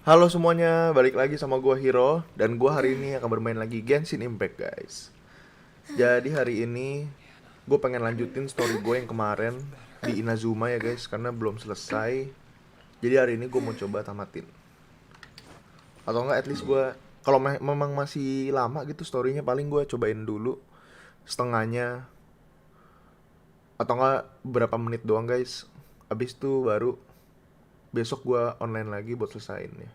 Halo semuanya, balik lagi sama gua Hiro. Dan gua hari ini akan bermain lagi Genshin Impact, guys. Jadi hari ini gue pengen lanjutin story gue yang kemarin di Inazuma ya guys, karena belum selesai. Jadi hari ini gue mau coba tamatin. Atau enggak, at least gue kalau memang masih lama gitu storynya, paling gue cobain dulu setengahnya. Atau enggak berapa menit doang guys. Abis itu baru besok gue online lagi buat selesaiin ya.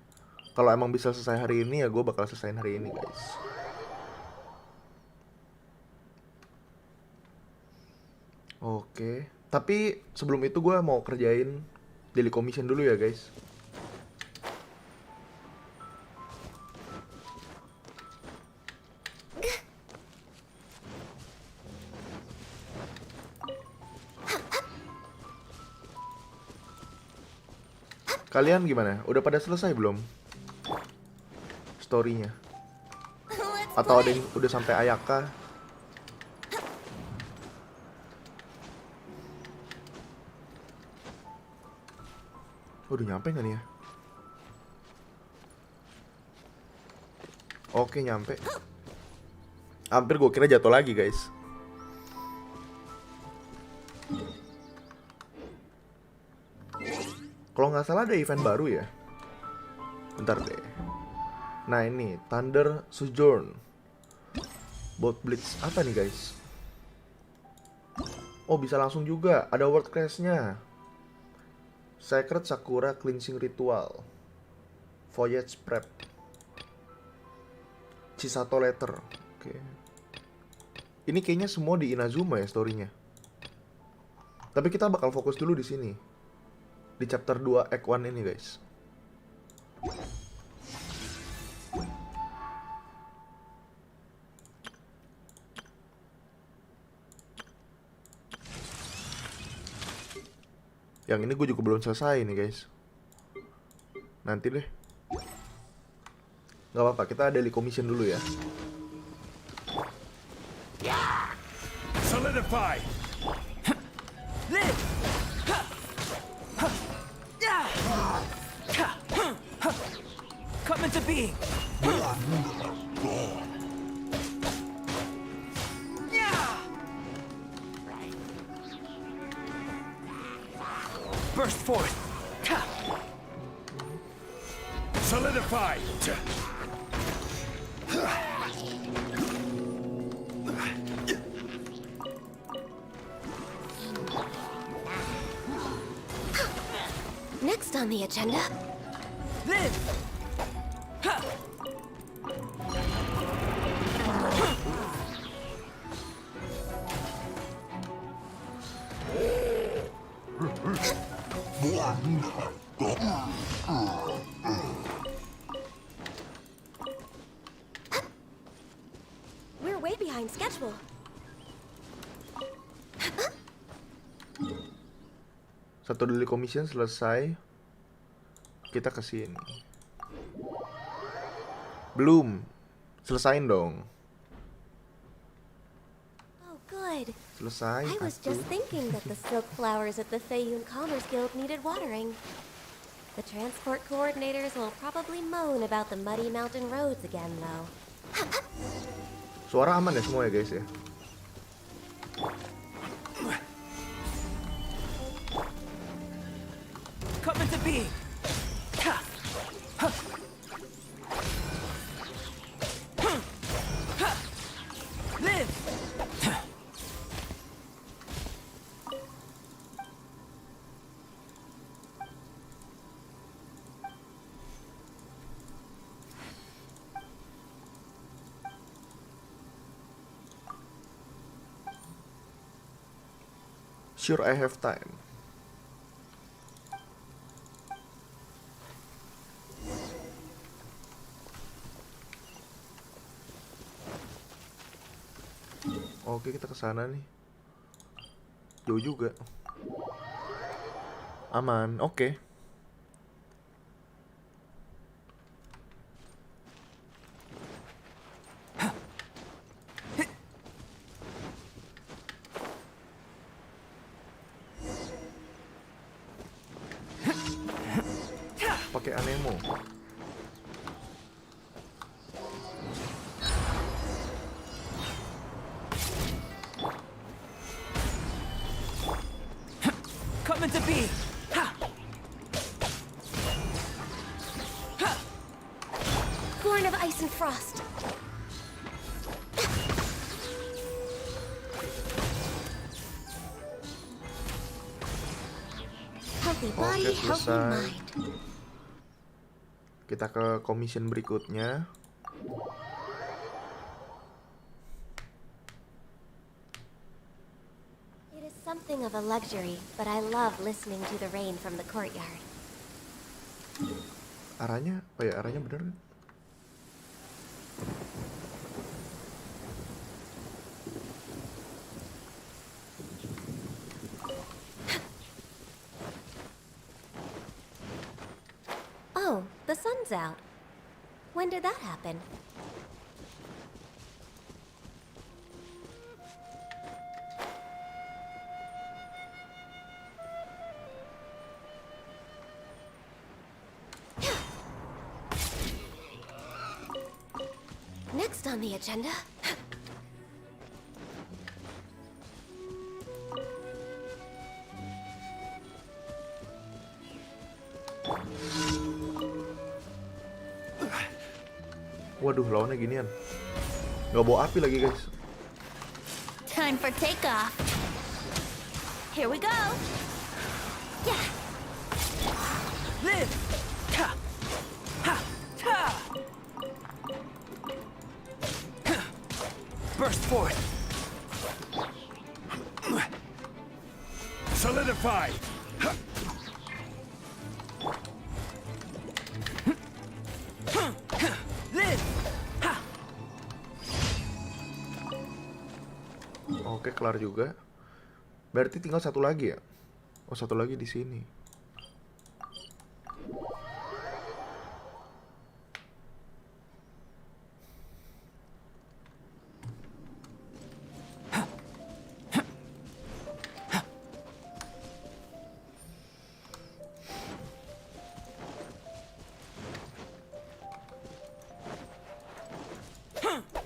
Kalau emang bisa selesai hari ini ya gue bakal selesaiin hari ini guys. Oke, tapi sebelum itu gue mau kerjain daily commission dulu ya guys. Kalian gimana? Udah pada selesai belum storynya? Atau ada yang udah sampai Ayaka? Udah nyampe nggak nih ya? Oke, nyampe. Hampir gue kira jatuh lagi guys. Kalau nggak salah ada event baru ya. Bentar deh. Nah ini Thunder Sojourn Boat Blitz. Apa nih guys? Oh, bisa langsung juga. Ada word class-nya. Sacred Sakura Cleansing Ritual, Voyage Prep, Chisato Letter. Oke. Ini kayaknya semua di Inazuma ya story-nya. Tapi kita bakal fokus dulu di sini. Di chapter 2 Act 1 ini guys. Yang ini gue juga belum selesai nih guys. Nanti deh. Gak apa-apa, kita daily commission dulu ya. Solidify. Come into being. Burst forth. Solidify. Next on the agenda. Live. We're way behind schedule. Satu daily commission selesai. Kita ke sini. Belum. Selesain dong. Oh, good. Selesai. I was Satu. just thinking that the silk flowers at the Feiyun Commerce Guild needed watering. The transport coordinators will probably moan about the muddy mountain roads again, though. Suara aman ya semua ya guys ya. Come into being. Live. Sure, I have time. Oke, kita ke sana nih. Jauh juga. Aman, oke. pakai anemo. Coming to be. Ha! Ha! Born of ice and frost. Healthy body, Oke, healthy selesai. mind. Kita ke commission berikutnya. It is something of a luxury, but I love listening to the rain from the courtyard. Arahnya, oh ya arahnya bener kan? Oh, the sun's out. When did that happen? Next on the agenda. Waduh, lawannya ginian. Nggak bawa api lagi, guys. Time for takeoff. Here we go. Yeah. Live. Ha! Ha! Ha! Burst forth. Solidify. Ha! Live. Ha! Oke, kelar juga. Berarti tinggal satu lagi ya? Oh, satu lagi di sini.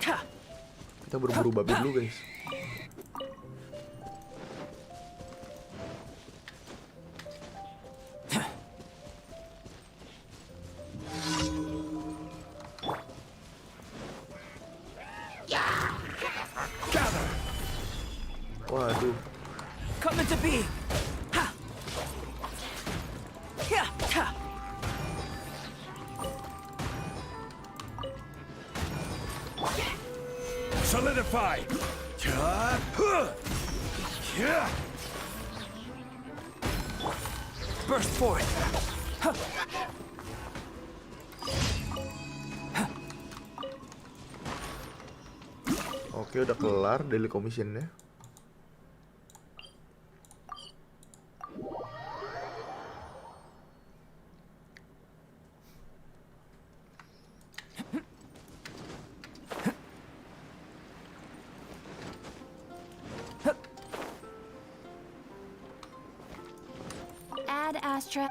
Ha! Kita berburu babi dulu, guys. Gather. Waduh. Coming to be. Ha! Ya! Ha! Solidify. Ja! Huh! Yeah! Burst forth. Huh! Oke, udah kelar daily commissionnya. Add Astra.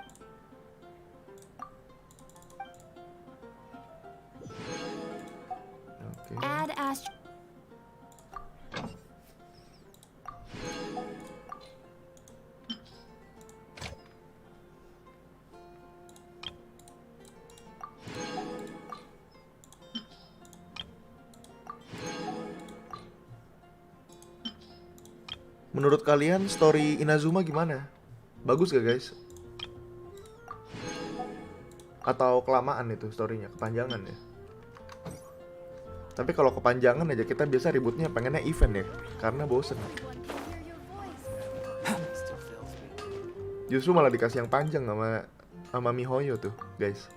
Oke. Add Astra. Menurut kalian story Inazuma gimana? Bagus gak, guys? Atau kelamaan itu storynya, kepanjangan ya? Tapi kalau kepanjangan aja kita biasa ributnya pengennya event ya, karena bosen. Justru malah dikasih yang panjang sama Mihoyo tuh, guys.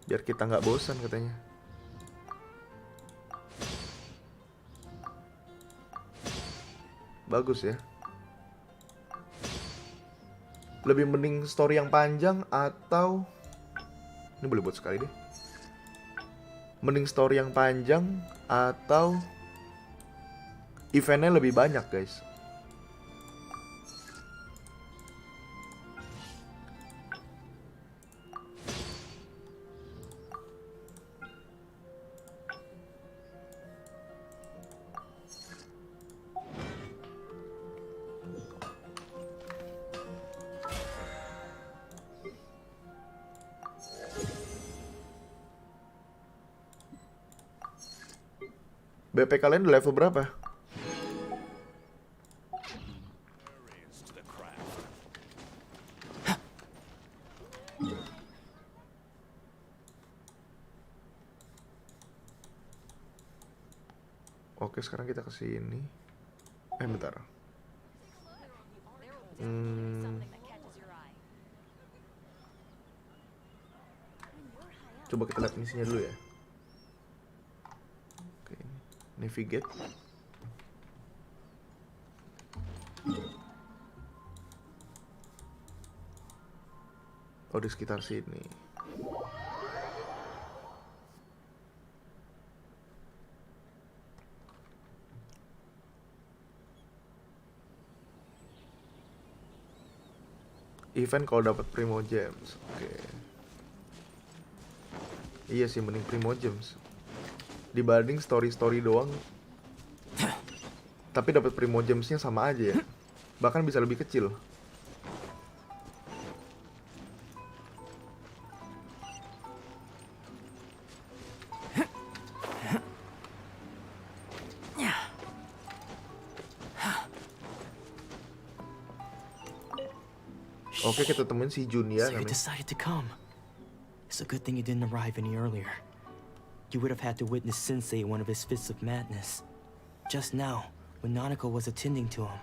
Biar kita nggak bosan katanya. Bagus ya. Lebih mending story yang panjang atau ini boleh buat sekali deh. Mending story yang panjang atau eventnya lebih banyak, guys. BP kalian di level berapa? Oke, sekarang kita ke sini. Bentar. Coba kita lihat misinya dulu ya. Oke, navigate. Oh, di sekitar sini. Event kalau dapat Primo Gems. Oke. Iya sih, mending Primo Gems dibanding story doang. Tapi dapat Primo Gemsnya sama aja ya. Bahkan bisa lebih kecil. Oke, kita temuin si Junya So you namanya. decided to come. It's a good thing you didn't arrive any earlier. You would have had to witness Sensei in one of his fits of madness. Just now, when Nanako was attending to him,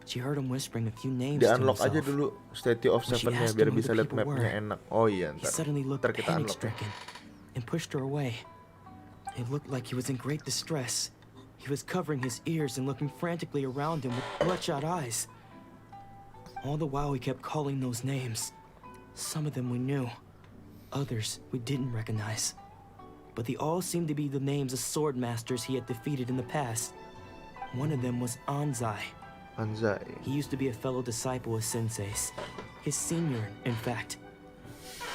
she heard him whispering a few names Di to unlock aja himself. dulu Statue of When she Seven-nya asked biar him who bisa the lihat people mapnya were, enak. Oh iya, He ntar. suddenly looked Ntar kita unlock ya. panic-stricken and pushed her away. It looked like he was in great distress. He was covering his ears and looking frantically around him with bloodshot eyes. All the while he kept calling those names. Some of them we knew, others we didn't recognize. But they all seemed to be the names of sword masters he had defeated in the past. One of them was Anzai. Anzai. He used to be a fellow disciple of Sensei's. His senior, in fact.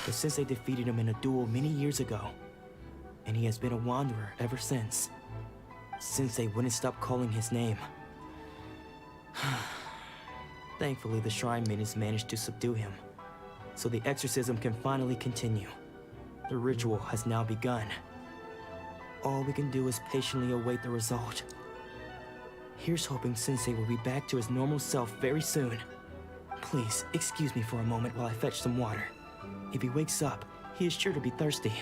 The Sensei defeated him in a duel many years ago. And he has been a wanderer ever since. Sensei wouldn't stop calling his name. Thankfully, the shrine maidens managed to subdue him. So the exorcism can finally continue. The ritual has now begun. All we can do is patiently await the result. Here's hoping Sensei will be back to his normal self very soon. Please, excuse me for a moment while I fetch some water. If he wakes up, he is sure to be thirsty.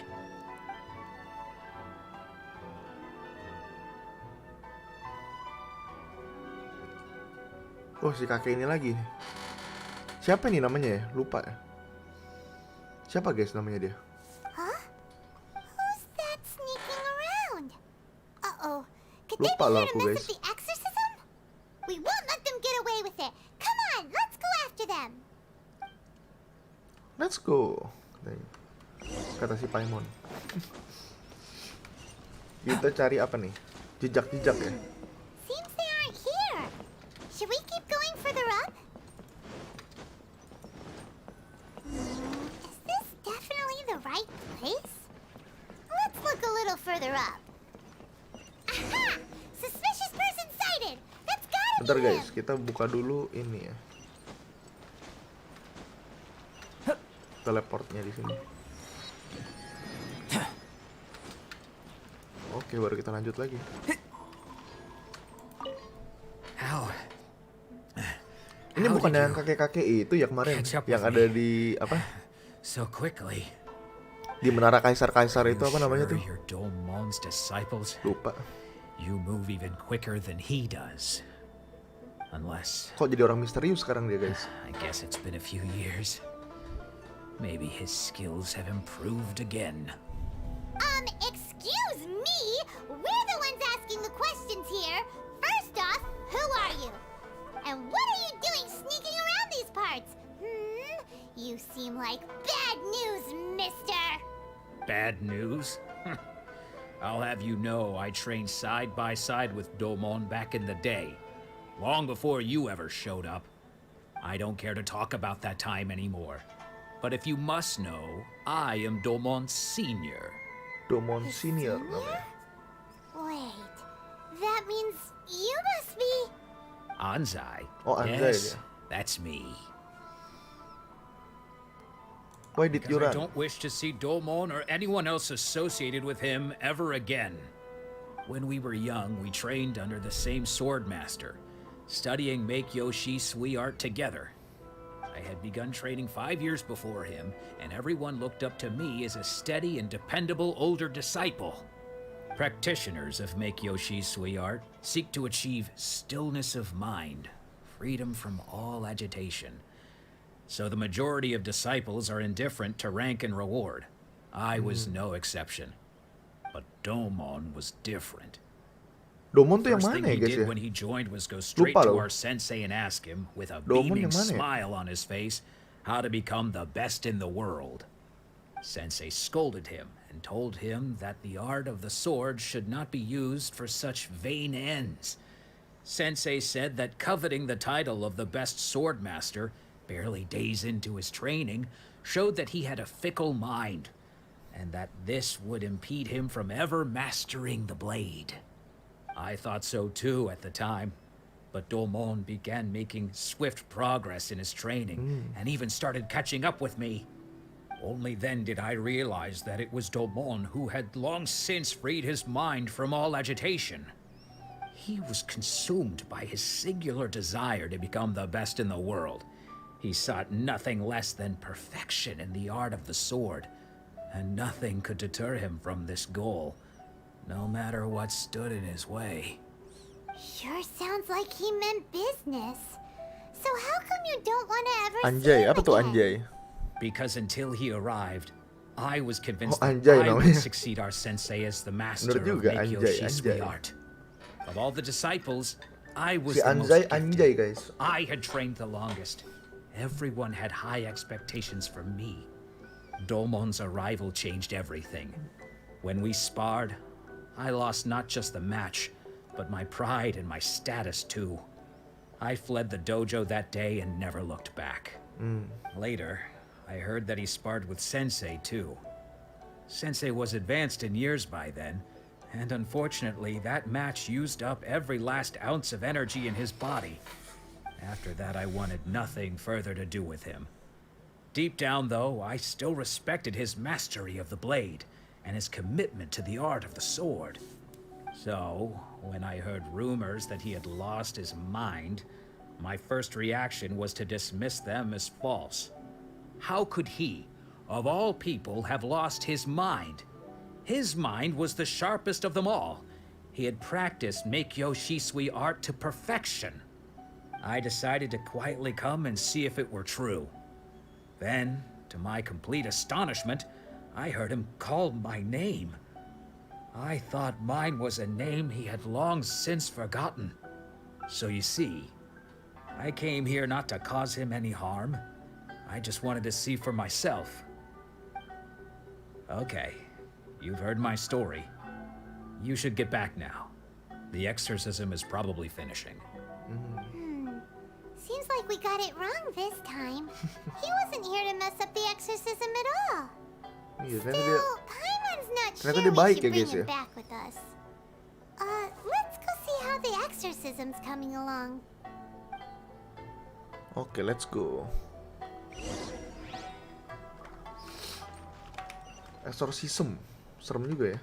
Oh, si kakek ini lagi. Siapa nih namanya ya? Lupa ya. Siapa guys namanya dia? Huh? Who's that sneaking around? Uh-oh. Could Lupa they be lah here aku, to mess guys. with the exorcism? We won't let them get away with it. Come on, let's go after them. Let's go. Kata si Paimon. Kita cari apa nih? Jejak-jejak ya? Seems they aren't here. Should we keep going further up? Is this definitely the right place? Let's look a little further up. Aha! Suspicious person sighted! That's gotta Bentar be guys, him! kita buka dulu ini ya. Teleportnya di sini. Oke, baru kita lanjut lagi. How? Ini How bukan did yang you kakek-kakek itu ya kemarin catch up yang with ada me? di apa? so quickly? Di menara kaisar-kaisar itu You apa namanya sure tuh? you're Domon's disciples? Lupa. You move even quicker than he does. Unless, Kok jadi orang misterius sekarang dia guys? I guess it's been a few years. Maybe his skills have improved again. Excuse me? We're the ones asking the questions here. First off, who are you? And what are you doing sneaking around these parts? You seem like bad news, mister. Bad news? I'll have you know I trained side by side with Domon back in the day. Long before you ever showed up. I don't care to talk about that time anymore. But if you must know, I am Domon's senior. Domon Senior Senior? namanya. Wait, that means you must be... Anzai? Oh, Anzai Yes, dia. that's me. Why did you Because I run? don't wish to see Domon or anyone else associated with him ever again. When we were young, we trained under the same sword master, studying Make-Yoshi Sui art together. I had begun training 5 years before him, and everyone looked up to me as a steady and dependable older disciple. Practitioners of Make-Yoshi Sui art seek to achieve stillness of mind, freedom from all agitation. So the majority of disciples are indifferent to rank and reward. I was no exception. But Domon was different. Domon tuh yang First mana thing ya he guys did ya? when he joined was go straight Lupa to loh. our sensei and ask him, with a Domon beaming yang mana ya? smile on his face, how to become the best in the world. Sensei scolded him and told him that the art of the sword should not be used for such vain ends. Sensei said that coveting the title of the best sword master, barely days into his training, showed that he had a fickle mind, and that this would impede him from ever mastering the blade. I thought so too at the time, but Domon began making swift progress in his training, and even started catching up with me. Only then did I realize that it was Domon who had long since freed his mind from all agitation. He was consumed by his singular desire to become the best in the world. He sought nothing less than perfection in the art of the sword, and nothing could deter him from this goal, no matter what stood in his way. Sure sounds like he meant business. So how come you don't want to ever see Anjay, him apa tuh again? anjay? Because until he arrived, I was convinced Oh, that anjay I would namanya. succeed our sensei as the master Bener of juga, Make-Yoshi anjay, Sui anjay. art. Of all the disciples, I was Si the most Anjay gifted. anjay guys. I had trained the longest. Everyone had high expectations from me. Domon's arrival changed everything. When we sparred, I lost not just the match, but my pride and my status too. I fled the dojo that day and never looked back. Later, I heard that he sparred with Sensei too. Sensei was advanced in years by then, and unfortunately that match used up every last ounce of energy in his body. After that, I wanted nothing further to do with him. Deep down, though, I still respected his mastery of the blade and his commitment to the art of the sword. So, when I heard rumors that he had lost his mind, my first reaction was to dismiss them as false. How could he, of all people, have lost his mind? His mind was the sharpest of them all. He had practiced Make-Yoshi Sui art to perfection. I decided to quietly come and see if it were true. Then, to my complete astonishment, I heard him call my name. I thought mine was a name he had long since forgotten. So you see, I came here not to cause him any harm. I just wanted to see for myself. Okay, you've heard my story. You should get back now. The exorcism is probably finishing. Seems like we got it wrong this time. He wasn't here to mess up the exorcism at all. Iya, ternyata dia Still, Paimon's not ternyata sure dia we baik should ya, bring guys, him ya. back with us. Let's go see how the exorcism's coming along. Oke, let's go. Exorcism. Serem juga ya.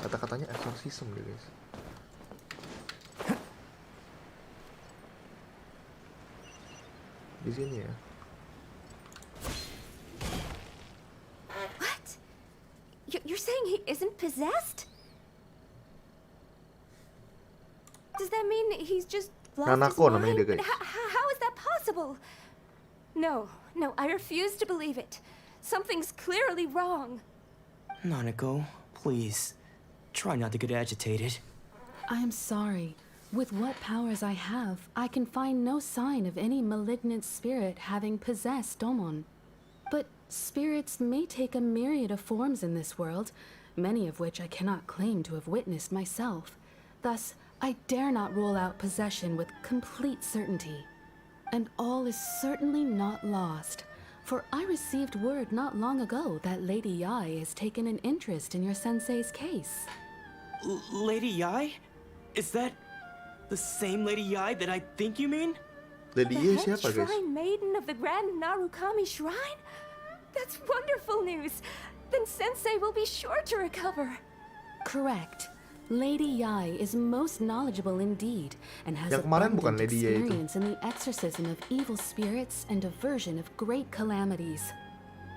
Kata-katanya exorcism deh, guys. Di sini ya. What? You're saying he isn't possessed? Does that mean he's just lost Nanako his namanya mind? dia, guys. How is that possible? No, I refuse to believe it. Something's clearly wrong. Nanako, please. Try not to get agitated. I'm sorry. With what powers I have, I can find no sign of any malignant spirit having possessed Domon. But spirits may take a myriad of forms in this world, many of which I cannot claim to have witnessed myself. Thus, I dare not rule out possession with complete certainty. And all is certainly not lost, for I received word not long ago that Lady Yai has taken an interest in your sensei's case. Lady Yai? Is that the same Lady Yai that I think you mean? Lady The Yi head siapa, guys? shrine maiden of the Grand Narukami Shrine? That's wonderful news. Then Sensei will be sure to recover. Correct. Lady Yai is most knowledgeable indeed and has Yang kemarin bukan abundant Lady Yai itu. experience in the exorcism of evil spirits and aversion of great calamities.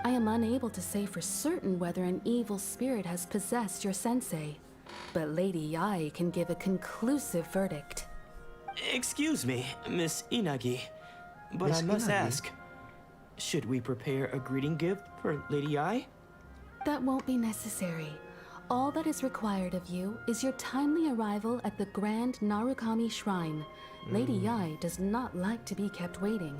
I am unable to say for certain whether an evil spirit has possessed your sensei, but Lady Yai can give a conclusive verdict. Excuse me, Miss Inagi, but Miss I must Inagi? ask, should we prepare a greeting gift for Lady Ai? That won't be necessary. All that is required of you is your timely arrival at the Grand Narukami Shrine. Lady Yai does not like to be kept waiting.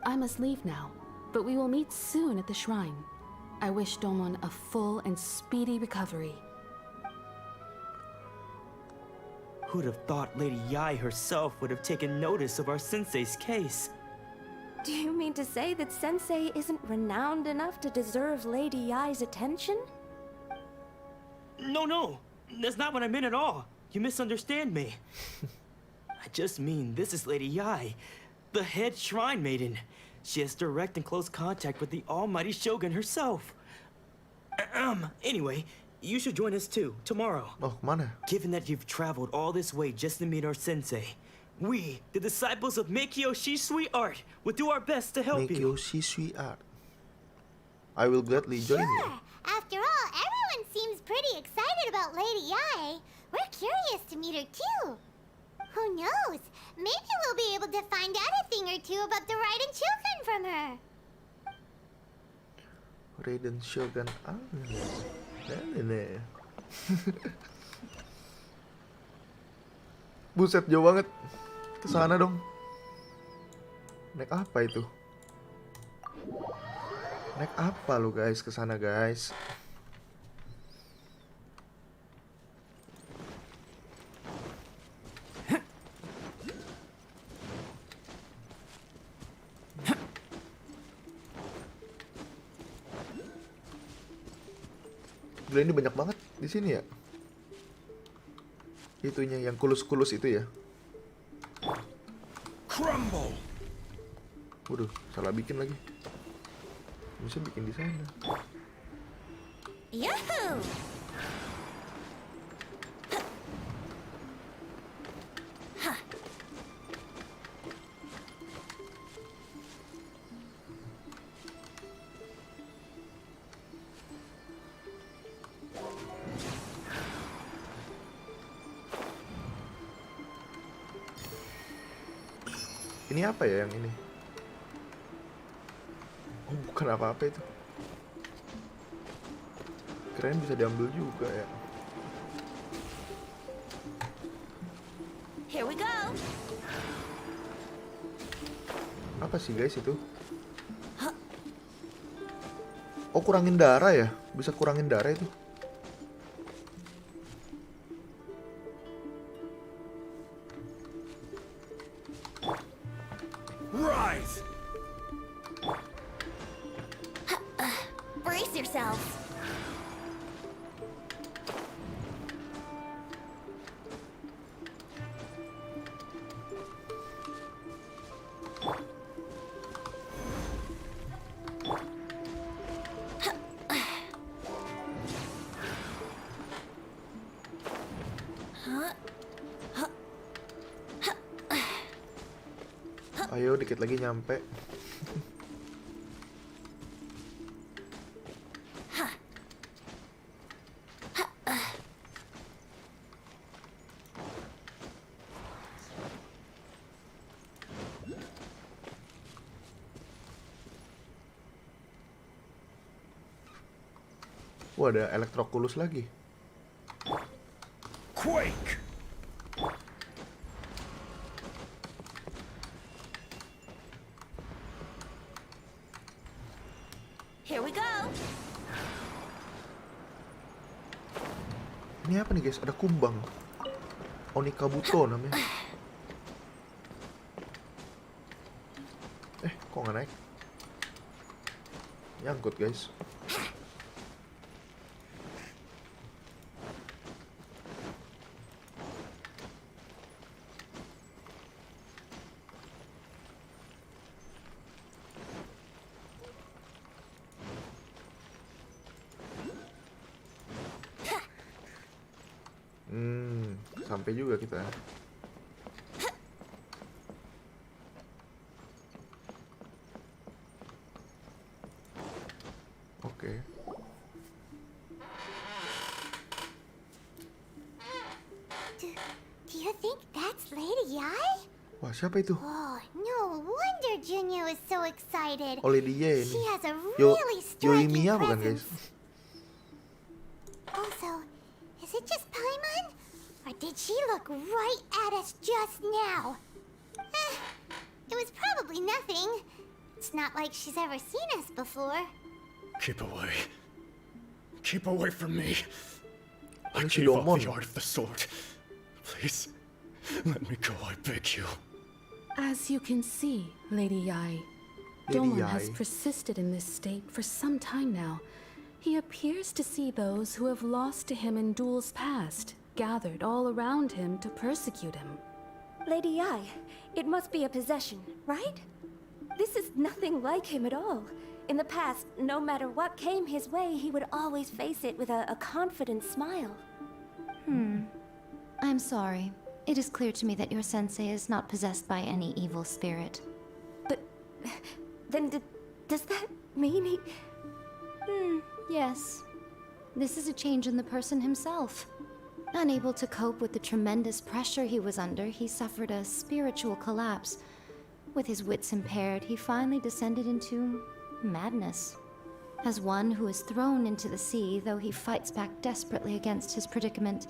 I must leave now, but we will meet soon at the shrine. I wish Domon a full and speedy recovery. Who'd have thought Lady Yai herself would have taken notice of our sensei's case? Do you mean to say that Sensei isn't renowned enough to deserve Lady Yai's attention? No, that's not what I meant at all. You misunderstand me. I just mean this is Lady Yai, the head shrine maiden. She has direct and close contact with the almighty Shogun herself. Anyway, you should join us too, tomorrow. Oh, kemana? Given that you've traveled all this way just to meet our sensei, we, the disciples of Meikyo Shisui Art, will do our best to help you. Meikyo Shisui Art. I will gladly join you. Sure. After all, everyone seems pretty excited about Lady Yai. We're curious to meet her too. Who knows? Maybe we'll be able to find out a thing or two about the Raiden Shogun from her. Raiden Shogun. Ini. Buset, jauh banget. Kesana dong. Naik apa itu? Naik apa lu guys kesana guys? Gila, ini banyak banget di sini ya. Itunya yang kulus-kulus itu ya. Crumble! Waduh, salah bikin lagi. Bisa bikin di sana. Yahoo! Ini apa ya yang ini? Oh, bukan apa-apa itu. Keren bisa diambil juga ya. Here we go. Apa sih guys itu? Oh, kurangin darah ya? Bisa kurangin darah itu. Rise! Brace yourselves. Ayo, dikit lagi nyampe. Wah, ada elektrokulus lagi. Quake! Here we go. Ini apa nih guys? Ada kumbang. Onikabuto namanya. Kok nggak naik? Nyangkut guys. sampai juga kita. Oke. Do you think that's Lady Ai? Wah, siapa itu? Oh, no wonder Junya was so excited. Oh, Lady Ye She ini. has a really striking Yoimiya bukan, guys? presence. Also, is it just Paimon? Or did she look right at us just now? It was probably nothing. It's not like she's ever seen us before. Keep away. Keep away from me. I Ano si gave up Domon? the art of the sword. Please, let me go, I beg you. As you can see, Lady Yai, Lady Domon has Yai. persisted in this state for some time now. He appears to see those who have lost to him in duels past, gathered all around him to persecute him. Lady Ai, it must be a possession, right? This is nothing like him at all. In the past, no matter what came his way, he would always face it with a confident smile. I'm sorry. It is clear to me that your sensei is not possessed by any evil spirit. But then does that mean he... Yes. This is a change in the person himself. Unable to cope with the tremendous pressure he was under, he suffered a spiritual collapse. With his wits impaired, he finally descended into madness. As one who is thrown into the sea, though he fights back desperately against his predicament,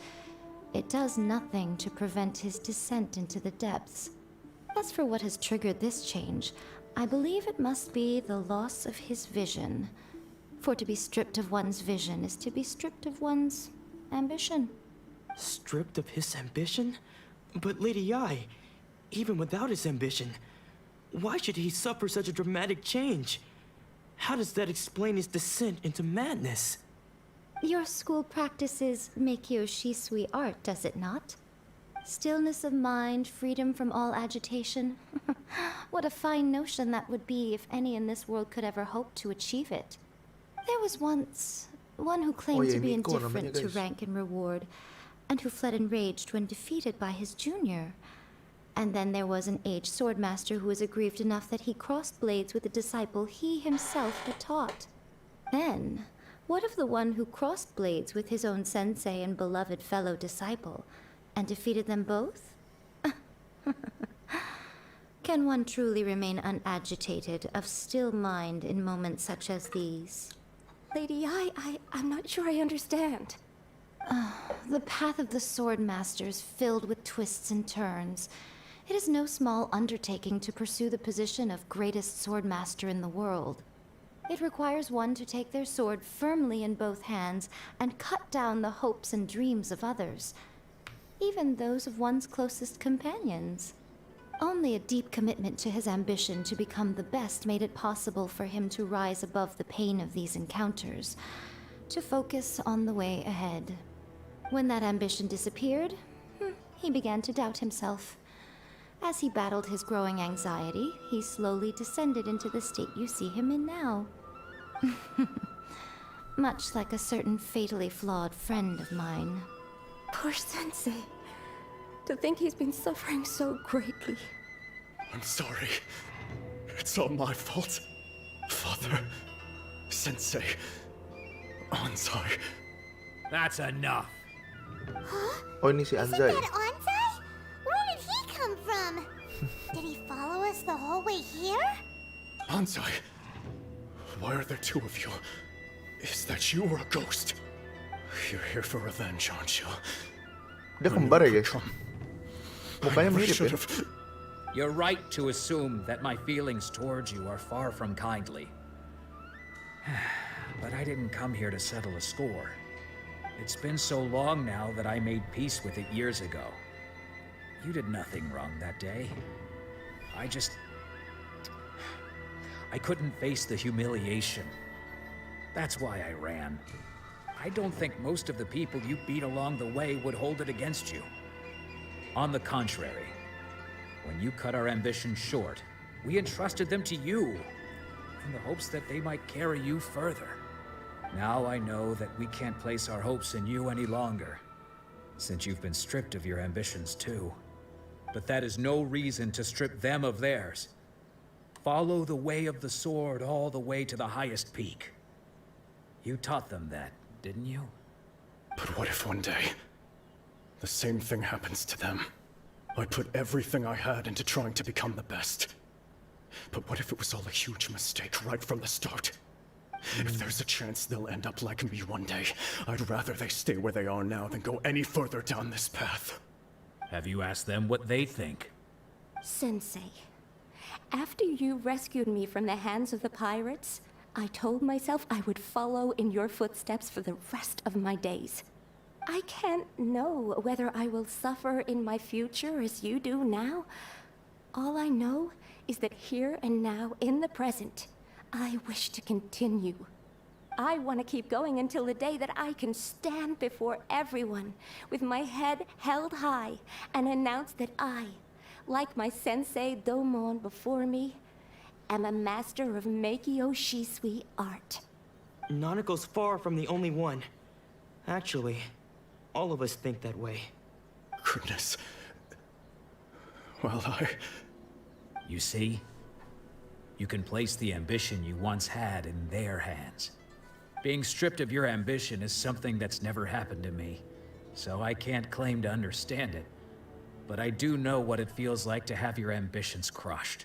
it does nothing to prevent his descent into the depths. As for what has triggered this change, I believe it must be the loss of his vision. For to be stripped of one's vision is to be stripped of one's ambition. Stripped of his ambition? But Lady Yai, even without his ambition, why should he suffer such a dramatic change? How does that explain his descent into madness? Your school practices Meikyo Shisui art, does it not? Stillness of mind, freedom from all agitation. What a fine notion that would be if any in this world could ever hope to achieve it. There was once one who claimed yeah, to be Miko indifferent namanya, to guys. rank and reward, and who fled enraged when defeated by his junior. And then there was an aged swordmaster who was aggrieved enough that he crossed blades with a disciple he himself had taught. Then, what of the one who crossed blades with his own sensei and beloved fellow disciple, and defeated them both? Can one truly remain unagitated, of still mind in moments such as these? Lady Ai, I'm not sure I understand. The path of the sword master is filled with twists and turns. It is no small undertaking to pursue the position of greatest sword master in the world. It requires one to take their sword firmly in both hands and cut down the hopes and dreams of others, even those of one's closest companions. Only a deep commitment to his ambition to become the best made it possible for him to rise above the pain of these encounters, to focus on the way ahead. When that ambition disappeared, he began to doubt himself. As he battled his growing anxiety, he slowly descended into the state you see him in now. Much like a certain fatally flawed friend of mine. Poor Sensei. To think he's been suffering so greatly. I'm sorry. It's all my fault. Father, Sensei, Ansai. That's enough. Oh, ini si Isn't Anzai. that Ansai? Where did he come from? Did he follow us the whole way here? Ansai, why are there two of you? Is that you or a ghost? You're here for revenge, aren't you? Dia I knew kembar it ya, would guys. come. Mukanya I never mirip should ya. have. You're right to assume that my feelings towards you are far from kindly. But I didn't come here to settle a score. It's been so long now that I made peace with it years ago. You did nothing wrong that day. I couldn't face the humiliation. That's why I ran. I don't think most of the people you beat along the way would hold it against you. On the contrary, when you cut our ambitions short, we entrusted them to you, in the hopes that they might carry you further. Now I know that we can't place our hopes in you any longer. since you've been stripped of your ambitions too. But that is no reason to strip them of theirs. Follow the way of the sword all the way to the highest peak. You taught them that, didn't you? But what if one day, the same thing happens to them? I put everything I had into trying to become the best. But what if it was all a huge mistake right from the start? If there's a chance they'll end up like me one day, I'd rather they stay where they are now than go any further down this path. Have you asked them what they think? Sensei, after you rescued me from the hands of the pirates, I told myself I would follow in your footsteps for the rest of my days. I can't know whether I will suffer in my future as you do now. All I know is that here and now, in the present, I wish to continue. I want to keep going until the day that I can stand before everyone with my head held high and announce that I, like my sensei Domon before me, am a master of Meikyo Shisui art. Nanako's far from the only one. Actually, all of us think that way. Goodness. Well, You see? You can place the ambition you once had in their hands. Being stripped of your ambition is something that's never happened to me, so I can't claim to understand it. But I do know what it feels like to have your ambitions crushed.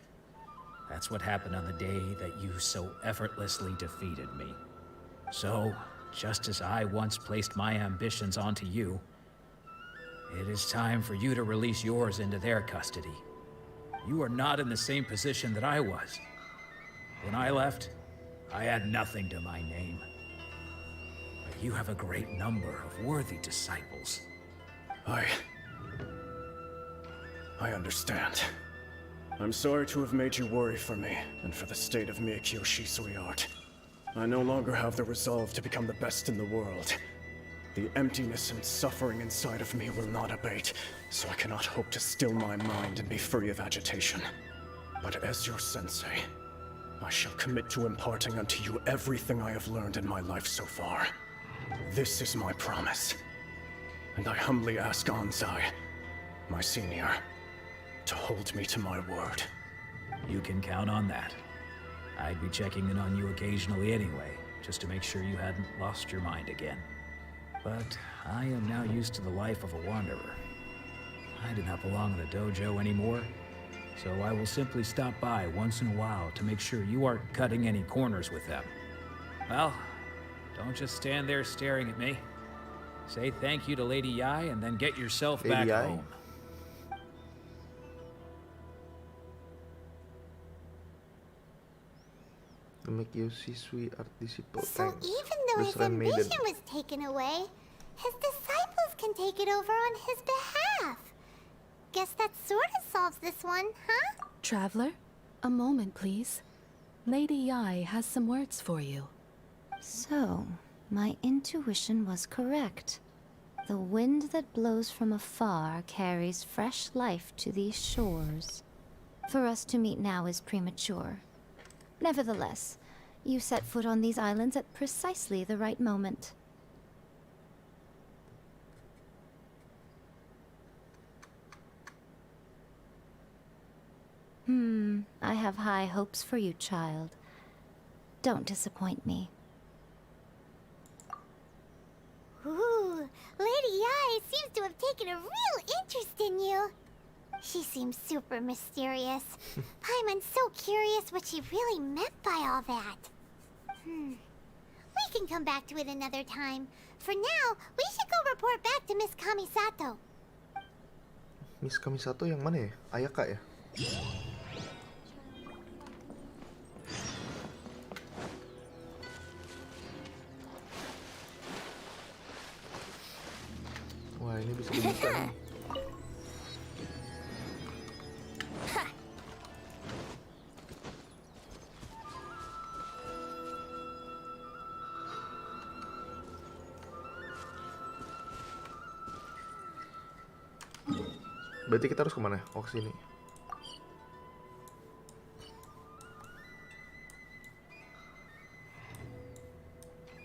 That's what happened on the day that you so effortlessly defeated me. So, just as I once placed my ambitions onto you, it is time for you to release yours into their custody. You are not in the same position that I was. When I left, I had nothing to my name. But you have a great number of worthy disciples. I understand. I'm sorry to have made you worry for me, and for the state of Meikyo Shisui art. I no longer have the resolve to become the best in the world. The emptiness and suffering inside of me will not abate, so I cannot hope to still my mind and be free of agitation. But as your sensei, I shall commit to imparting unto you everything I have learned in my life so far. This is my promise. And I humbly ask Anzai, my senior, to hold me to my word. You can count on that. I'd be checking in on you occasionally anyway, just to make sure you hadn't lost your mind again. But I am now used to the life of a wanderer. I do not belong in the dojo anymore, so I will simply stop by once in a while to make sure you aren't cutting any corners with them. Well, don't just stand there staring at me. Say thank you to Lady Yai and then get yourself Lady back Yai? home. The Meikyo Shisui art disciple. So Thanks. even though his Restrained maiden. ambition was taken away, his disciples can take it over on his behalf. Guess that sort of solves this one, huh? Traveler, a moment, please. Lady Yai has some words for you. So, my intuition was correct. The wind that blows from afar carries fresh life to these shores. For us to meet now is premature. Nevertheless, you set foot on these islands at precisely the right moment. I have high hopes for you, child. Don't disappoint me. Ooh, Lady Yai seems to have taken a real interest in you. She seems super mysterious. Paimon's so curious what she really meant by all that. We can come back to it another time. For now, we should go report back to Miss Kamisato. Miss Kamisato yang mana ya? Ayaka ya? Wah, ini bisa dibuka nih. Berarti kita harus kemana? Oh, ke sini.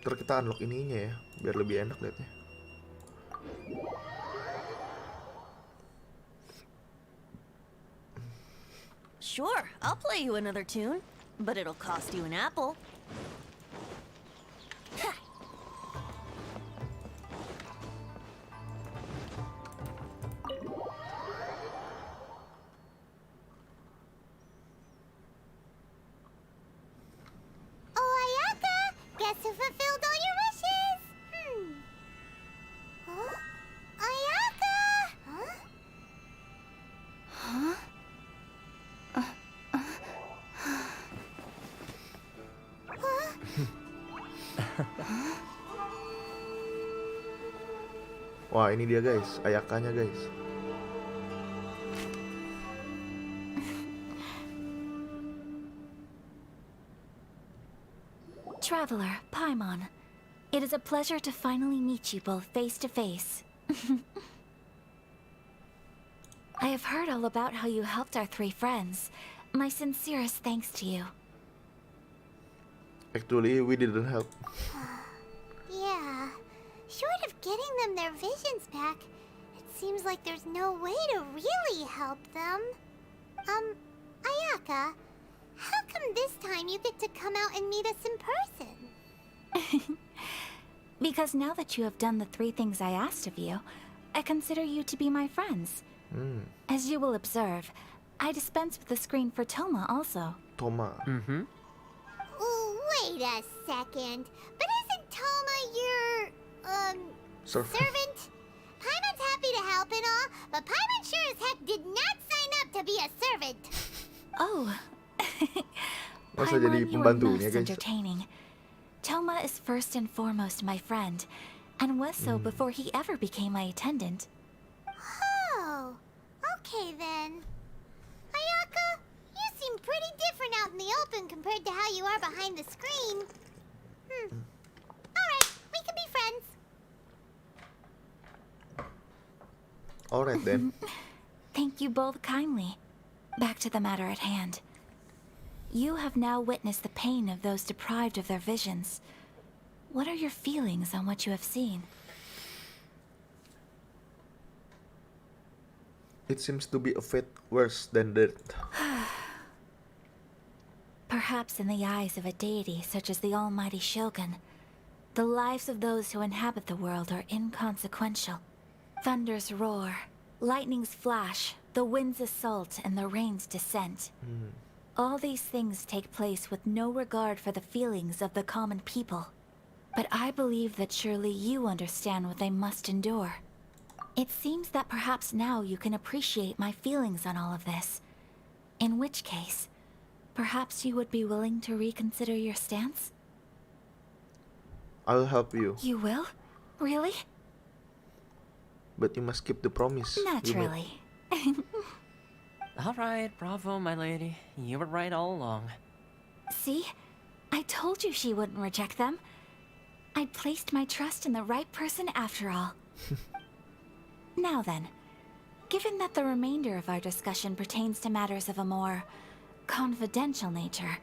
Ntar kita unlock ininya ya, biar lebih enak liatnya. Sure, I'll play you another tune, but it'll cost you an apple. Oh, Ayaka! Guess who fulfilled all your wishes? Huh? Ayaka! Huh? Wah, ini dia guys, Ayakanya guys. Traveler, Paimon, it is a pleasure to finally meet you both face to face. I have heard all about how you helped our three friends. My sincerest thanks to you. Actually, we didn't help. Yeah. Short of getting them their visions back, it seems like there's no way to really help them. Ayaka, how come this time you get to come out and meet us in person? Because now that you have done the three things I asked of you, I consider you to be my friends. As you will observe, I dispense with the screen for Toma also. Toma. Oh, wait a second. But isn't Toma your, servant? Paimon's happy to help and all, but Paimon sure as heck did not sign up to be a servant. Oh. Masa jadi Paimon, you are pembantunya, most guys? entertaining. Toma is first and foremost my friend, and was so before he ever became my attendant. Oh, okay then. Ayaka, you seem pretty different out in the open compared to how you are behind the screen. Alright, we can be friends. Alright then. Thank you both kindly. Back to the matter at hand. You have now witnessed the pain of those deprived of their visions. What are your feelings on what you have seen? It seems to be a fate worse than death. Perhaps in the eyes of a deity such as the almighty Shogun, the lives of those who inhabit the world are inconsequential. Thunders roar, lightnings flash, the winds assault, and the rains descent. All these things take place with no regard for the feelings of the common people. But I believe that surely you understand what they must endure. It seems that perhaps now you can appreciate my feelings on all of this. In which case, perhaps you would be willing to reconsider your stance? I'll help you, You will? Really? but you must keep the promise. you made. Naturally. All right, bravo, my lady. You were right all along. See? I told you she wouldn't reject them. I'd placed my trust in the right person after all. Now then, given that the remainder of our discussion pertains to matters of a more confidential nature,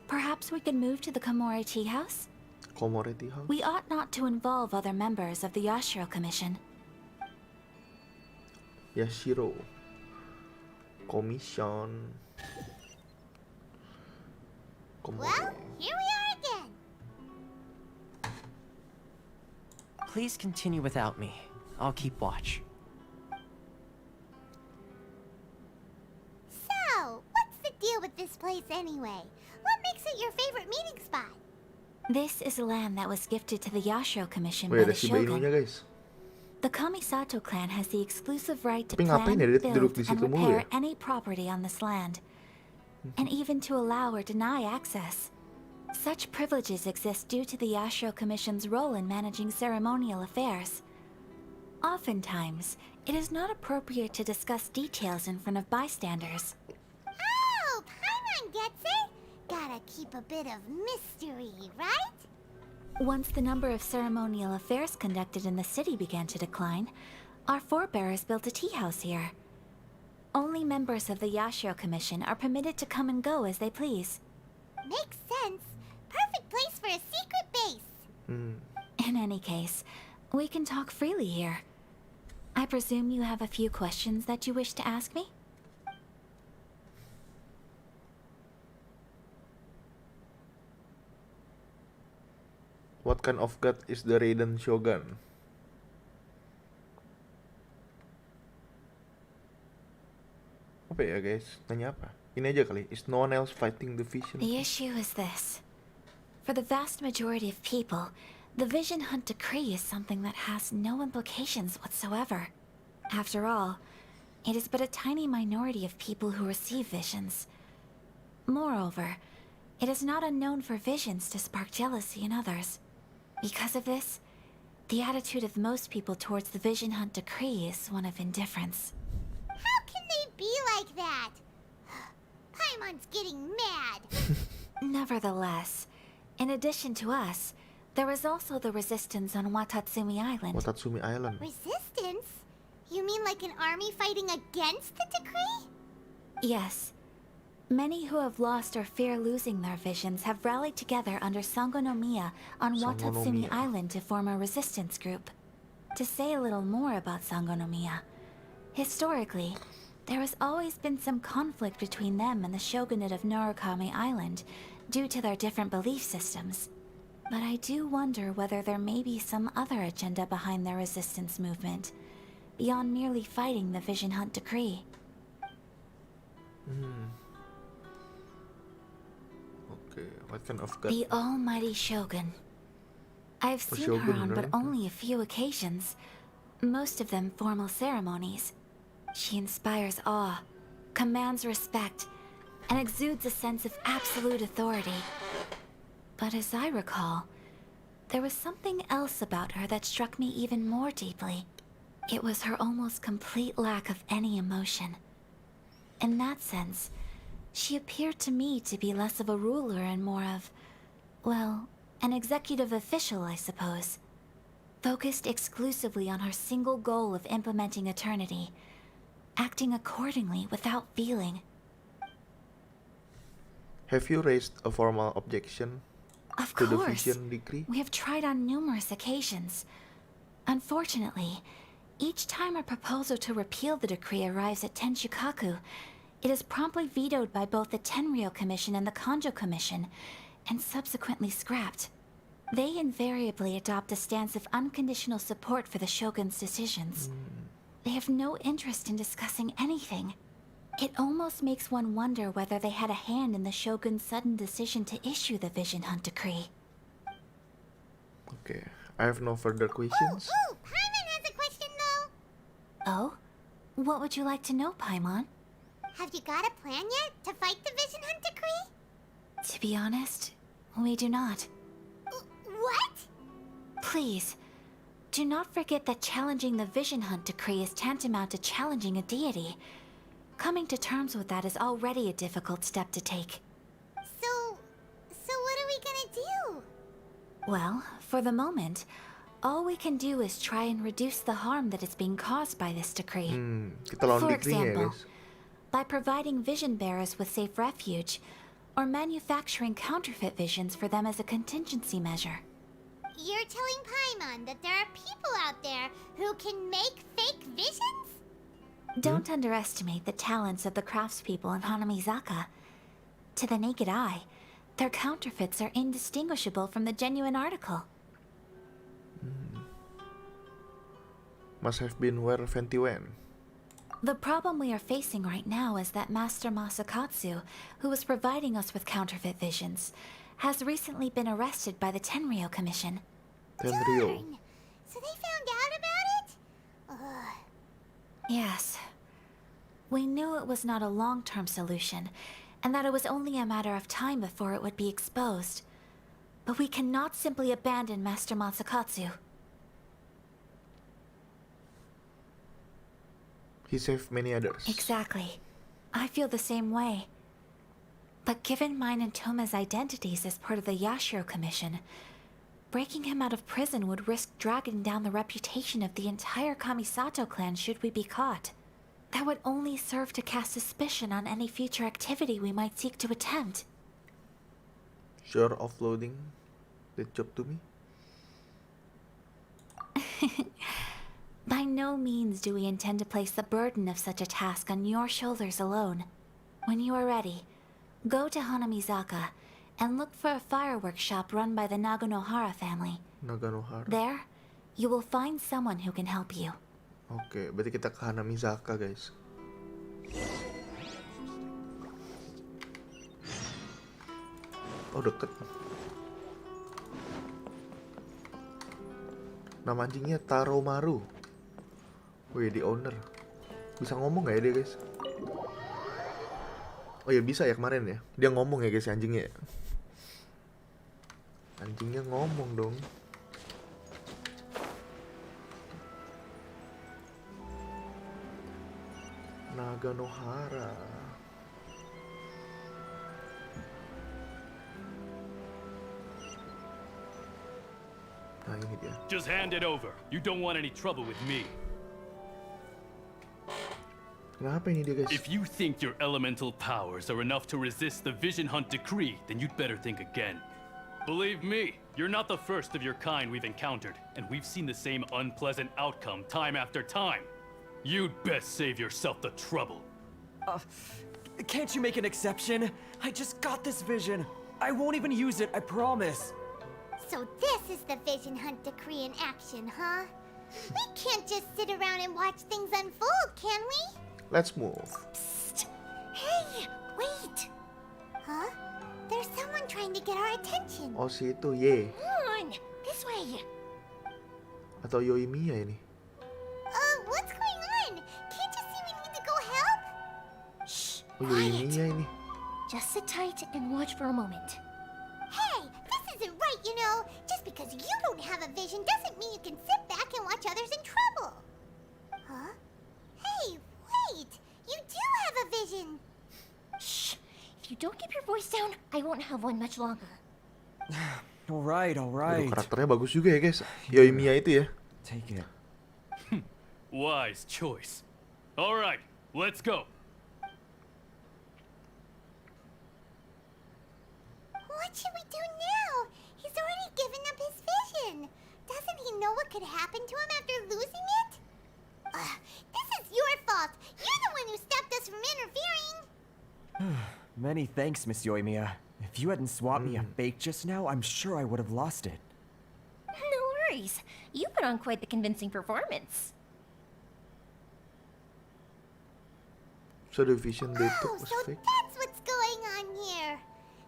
perhaps we could move to the Komori Tea House? Komori Tea House? We ought not to involve other members of the Yashiro Commission. Yashiro Commission. Well, here we are again. Please continue without me. I'll keep watch. So, what's the deal with this place anyway? What makes it your favorite meeting spot? This is land that was gifted to the Yashiro Commission Wih, by ada the si Bainunya Shogun. guys. The Kamisato clan has the exclusive right to Tapi plan, ngapain ya dia build, duduk di and situ mulu repair ya? any property on this land, and even to allow or deny access. Such privileges exist due to the Yashiro Commission's role in managing ceremonial affairs. Oftentimes, it is not appropriate to discuss details in front of bystanders. Oh, Paimon gets it. Gotta keep a bit of mystery, right? Once the number of ceremonial affairs conducted in the city began to decline, our forebears built a tea house here. Only members of the Yashiro Commission are permitted to come and go as they please. Makes sense. Perfect place for a secret base. In any case, we can talk freely here. I presume you have a few questions that you wish to ask me? What kind of god is the Raiden Shogun? Apa ya guys? Nanya apa? Ini aja kali. Is no one else fighting the vision? The issue is this. For the vast majority of people, the Vision Hunt decree is something that has no implications whatsoever. After all, it is but a tiny minority of people who receive visions. Moreover, it is not unknown for visions to spark jealousy in others. Because of this, the attitude of most people towards the Vision Hunt decree is one of indifference. How can they be like that? Paimon's getting mad. Nevertheless, in addition to us, there is also the resistance on Watatsumi Island. Watatsumi Island. Resistance? You mean like an army fighting against the decree? Yes. Many who have lost or fear losing their visions have rallied together under Sangonomiya on Watatsumi Sangonomiya. Island to form a resistance group. To say a little more about Sangonomiya, historically, there has always been some conflict between them and the shogunate of Narukami Island due to their different belief systems. But I do wonder whether there may be some other agenda behind their resistance movement, beyond merely fighting the Vision Hunt decree. Okay, what kind of god? The almighty Shogun. I've Oh, seen her Shogun, on but right? only a few occasions, most of them formal ceremonies. She inspires awe, commands respect, and exudes a sense of absolute authority. But as I recall, there was something else about her that struck me even more deeply. It was her almost complete lack of any emotion. In that sense, she appeared to me to be less of a ruler and more of, well, an executive official, I suppose. Focused exclusively on her single goal of implementing eternity, acting accordingly without feeling. Have you raised a formal objection Of to the course, vision decree? we have tried on numerous occasions. Unfortunately, each time a proposal to repeal the decree arrives at Tenshukaku, it is promptly vetoed by both the Tenryou Commission and the Kanjo Commission, and subsequently scrapped. They invariably adopt a stance of unconditional support for the Shogun's decisions. They have no interest in discussing anything. It almost makes one wonder whether they had a hand in the Shogun's sudden decision to issue the Vision Hunt decree. Okay, I have no further questions. Ooh, Paimon has a question though. Oh? What would you like to know, Paimon? Have you got a plan yet to fight the Vision Hunt decree? To be honest, we do not. What? Please, do not forget that challenging the Vision Hunt decree is tantamount to challenging a deity. Coming to terms with that is already a difficult step to take. So what are we gonna do? Well, for the moment, all we can do is try and reduce the harm that is being caused by this decree. Kita lawan For decree-nya ya example, guys. by providing vision bearers with safe refuge, or manufacturing counterfeit visions for them as a contingency measure. You're telling Paimon that there are people out there who can make fake visions? Don't underestimate the talents of the craftspeople in Hanamizaka. To the naked eye, their counterfeits are indistinguishable from the genuine article. Must have been where Fenty went. The problem we are facing right now is that Master Masakatsu, who was providing us with counterfeit visions, has recently been arrested by the Tenryou Commission. Tenryou. Darn. So they found out about it? Ugh. Yes. We knew it was not a long-term solution, and that it was only a matter of time before it would be exposed. But we cannot simply abandon Master Masakatsu. He saved many others. Exactly. I feel the same way. But given mine and Toma's identities as part of the Yashiro Commission, breaking him out of prison would risk dragging down the reputation of the entire Kamisato clan should we be caught. That would only serve to cast suspicion on any future activity we might seek to attempt. Sure offloading that job to me? By no means do we intend to place the burden of such a task on your shoulders alone. When you are ready, go to Hanamizaka and look for a fireworks shop run by the Naganohara family. Naganohara. There, you will find someone who can help you. Oke, berarti kita ke Hanamizaka, guys. Oh, deket. Nama anjingnya Taromaru. Wih, di owner. Bisa ngomong gak ya dia, guys? Oh ya, bisa ya kemarin ya. Dia ngomong ya, guys, anjingnya. Anjingnya ngomong dong. Naganohara. Nah, ini dia. Just hand it over. You don't want any trouble with me. Kenapa ini dia, guys? If you think your elemental powers are enough to resist the Vision Hunt decree, then you'd better think again. Believe me, you're not the first of your kind we've encountered, and we've seen the same unpleasant outcome time after time. You'd best save yourself the trouble. Can't you make an exception? I just got this vision. I won't even use it, I promise. So this is the Vision Hunt decree in action, huh? We can't just sit around and watch things unfold, can we? Let's move. Psst! Hey, wait! Huh? There's someone trying to get our attention. Oh, si itu, ye. Come on, this way. Atau Yoimiya ini. What's going on? Can't you see we need to go help? Shh. Oh, Yoimiya ini. Just sit tight and watch for a moment. Hey, this isn't right, you know. Just because you don't have a vision doesn't mean you can sit back and watch others in trouble. Huh? Hey, wait! You do have a vision! Shh. If you don't keep your voice down, I won't have one much longer. Alright. Aduh, karakternya bagus juga ya, guys. Yoimiya itu ya. Take it. Wise choice. All right, let's go. What should we do now? He's already given up his vision. Doesn't he know what could happen to him after losing it? This is your fault. You're the one who stopped us from interfering. Many thanks, Miss Yoimiya. If you hadn't swapped me a fake just now, I'm sure I would have lost it. No worries. You put on quite the convincing performance. So the vision they Oh, took was so fake. that's what's going on here.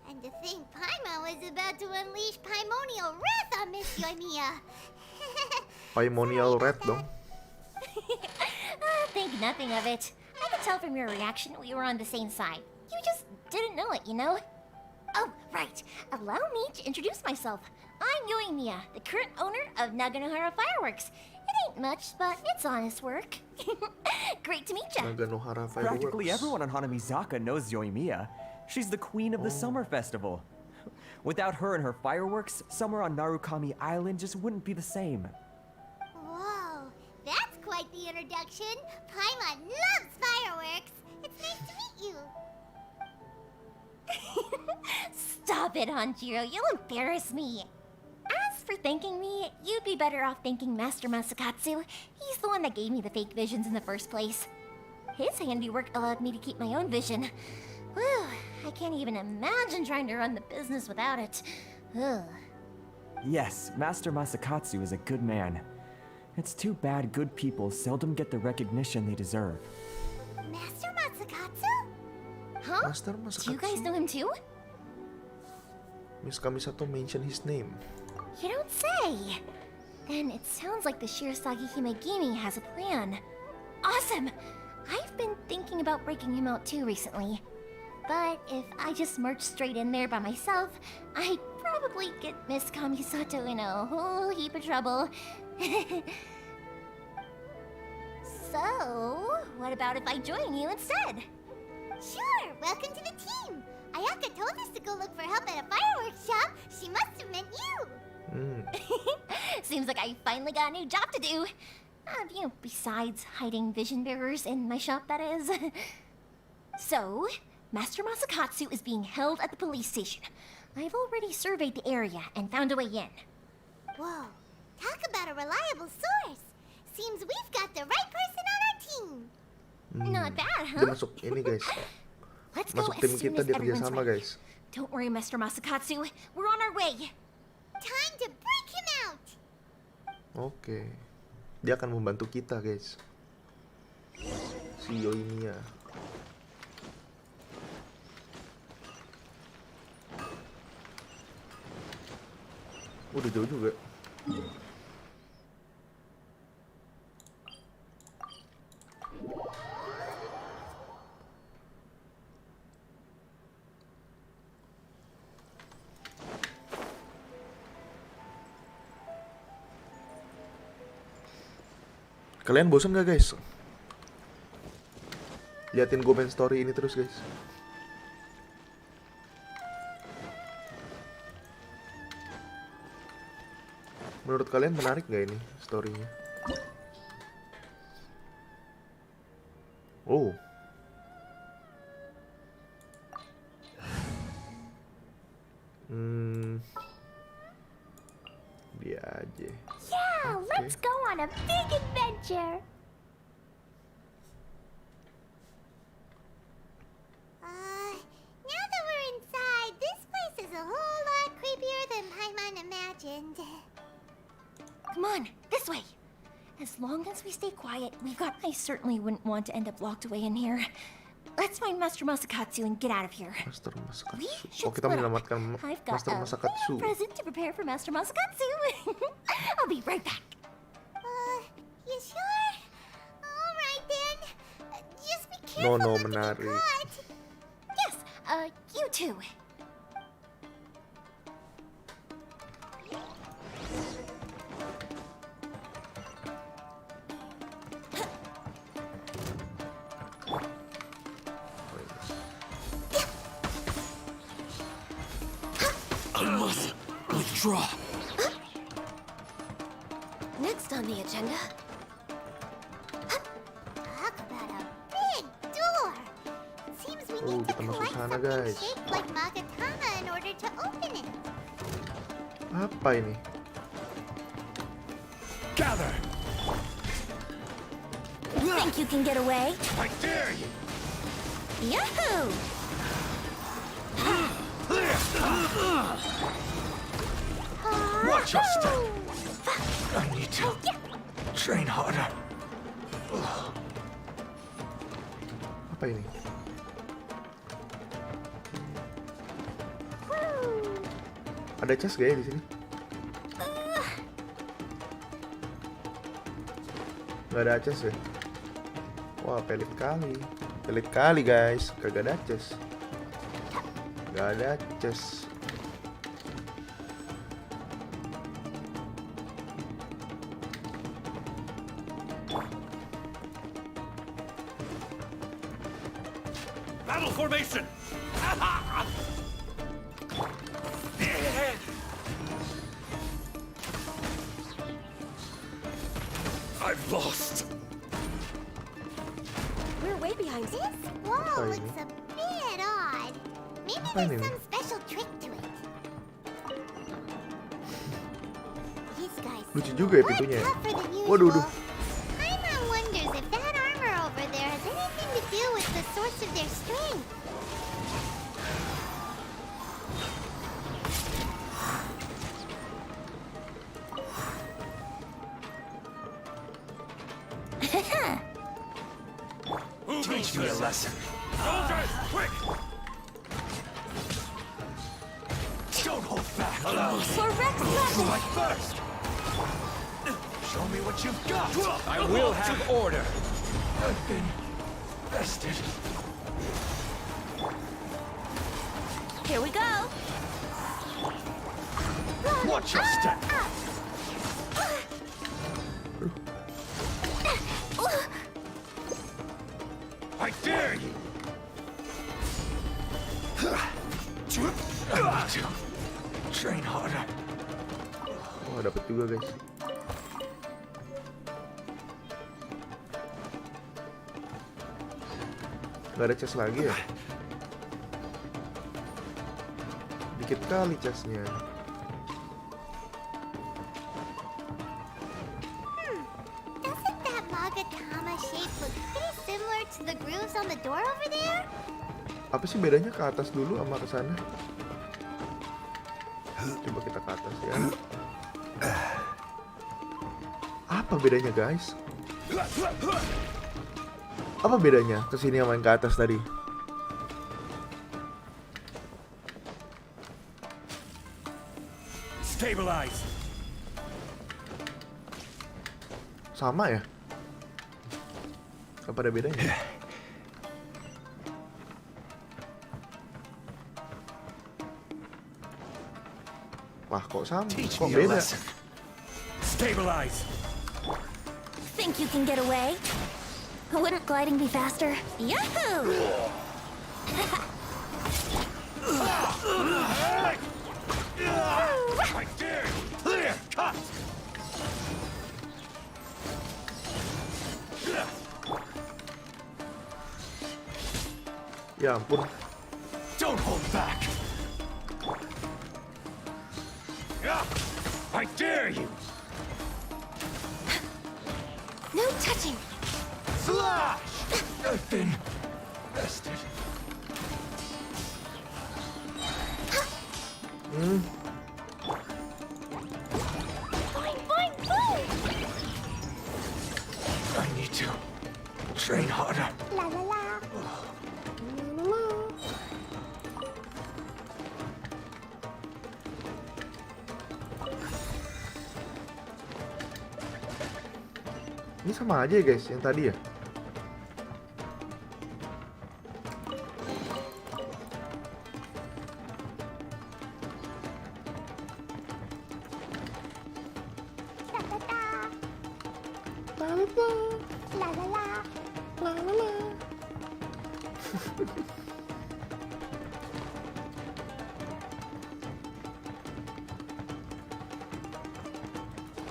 And to think Paimon was about to unleash Paimonial wrath on Miss Yoimiya. Paimonial Red dong. Think nothing of it. I could tell from your reaction we were on the same side. You just didn't know it, you know? Oh, right. Allow me to introduce myself. I'm Yoimiya, the current owner of Naganohara Fireworks. It ain't much, but it's honest work. Great to meet ya. Naganohara Practically Fireworks. everyone on Hanamizaka knows Yoimiya. She's the queen of the summer festival. Without her and her fireworks, summer on Narukami Island just wouldn't be the same. Whoa, that's quite the introduction. Paimon loves fireworks. It's nice to meet you. Stop it, Hanjiro. You'll embarrass me. As for thanking me, you'd be better off thanking Master Masakatsu. He's the one that gave me the fake visions in the first place. His handiwork allowed me to keep my own vision. Whew, I can't even imagine trying to run the business without it. Ugh. Yes, Master Masakatsu is a good man. It's too bad good people seldom get the recognition they deserve. Master Matsukatsu? Huh? Master Do you guys Masakatsu. know him too? Miss Kamisato mention his name. You don't say. Then it sounds like the Shirasagi Himegimi has a plan. Awesome! I've been thinking about breaking him out too recently. But if I just march straight in there by myself, I'd probably get Miss Kamisato in a whole heap of trouble. So, what about if I join you instead? Sure, welcome to the team. Ayaka told us to go look for help at a fireworks shop. She must have meant you. Seems like I finally got a new job to do. Besides hiding vision bearers in my shop, that is. So, Master Masakatsu is being held at the police station. I've already surveyed the area and found a way in. Whoa, talk about a reliable source. Seems we've got the right person on our team. Not bad, Dia huh? masuk ini, guys. Let's go Masuk as tim soon kita, as dia everyone's kerjasama, ready. guys. Don't worry, Mr. Masakatsu. We're on our way. Time to break him out! Oke. Dia akan membantu kita, guys. Si Yoimiya. Udah jauh juga. Kalian bosan gak guys? Liatin gue main story ini terus guys. Menurut kalian menarik gak ini storynya? Oh. Dia aja. Yeah, let's go on a big adventure! Now that we're inside, this place is a whole lot creepier than Paimon imagined. Come on, this way. As long as we stay quiet, I certainly wouldn't want to end up locked away in here. Let's find Master Masakatsu and get out of here. Master Masakatsu. We Oh, should kita split up. menyelamatkan I've got Master a Masakatsu. little present to prepare for Master Masakatsu. I'll be right back. You sure? Alright then. Just be careful No, not to menarik. get caught. Yes, you too. I must withdraw. Next on the agenda. Talk about a big door. It seems we Oh, need to kita masuk collect sana, something guys. shaped like Magatama in order to open it. Apa ini? Gather. Think you can get away? I dare you. Yahoo! Watch your step. I need to train harder. Apa ini? Ada chest gak ya di sini? Gak ada chest ya? Wah, pelit kali. Pelit kali guys. Kagak ada chest. Gak ada chest. Battle formation. I've lost. We're way behind. This wall Apa looks ini? a bit odd. Maybe Apa there's ini? some special trick to it. These guys Lucu seem juga a ya lot pintunya ya. tougher than usual. Waduh, waduh. Paimon wonders if that armor over there has anything to do with the source of their strength. Teach me a lesson. Soldiers, quick! Don't hold back. For Rex Legend! Strike first. Show me what you've got. I will have order. I've been bested. Here we go! Watch your step. I dare you. I need to train harder. Oh, dapet juga guys. Gak ada chest lagi ya? Dikit kali chestnya. Doesn't that Magatama shape look pretty similar to the grooves on the door over there? Apa sih bedanya ke atas dulu sama ke sana? Coba kita ke atas ya. Apa bedanya guys? Apa bedanya kesini sama yang ke atas tadi? Stabilize. Sama ya? Apa ada bedanya? Wah, kok sama? Kok beda? Stabilize. Think you can get away? Wouldn't gliding be faster? Yahoo! Clear. Cut. Ya ampun. Don't hold back. I dare you. No touching! Slash. Thin bastard. Fine, fine, fine! I need to train harder. La la la. Ini sama aja ya guys, yang tadi ya? La la la. La la la.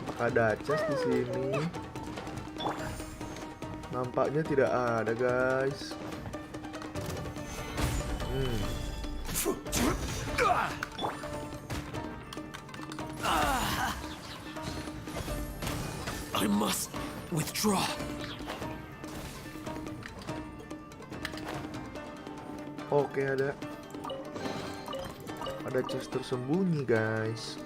Apakah ada chest di sini? Nampaknya tidak ada guys. I must withdraw. Oke, ada chest tersembunyi guys.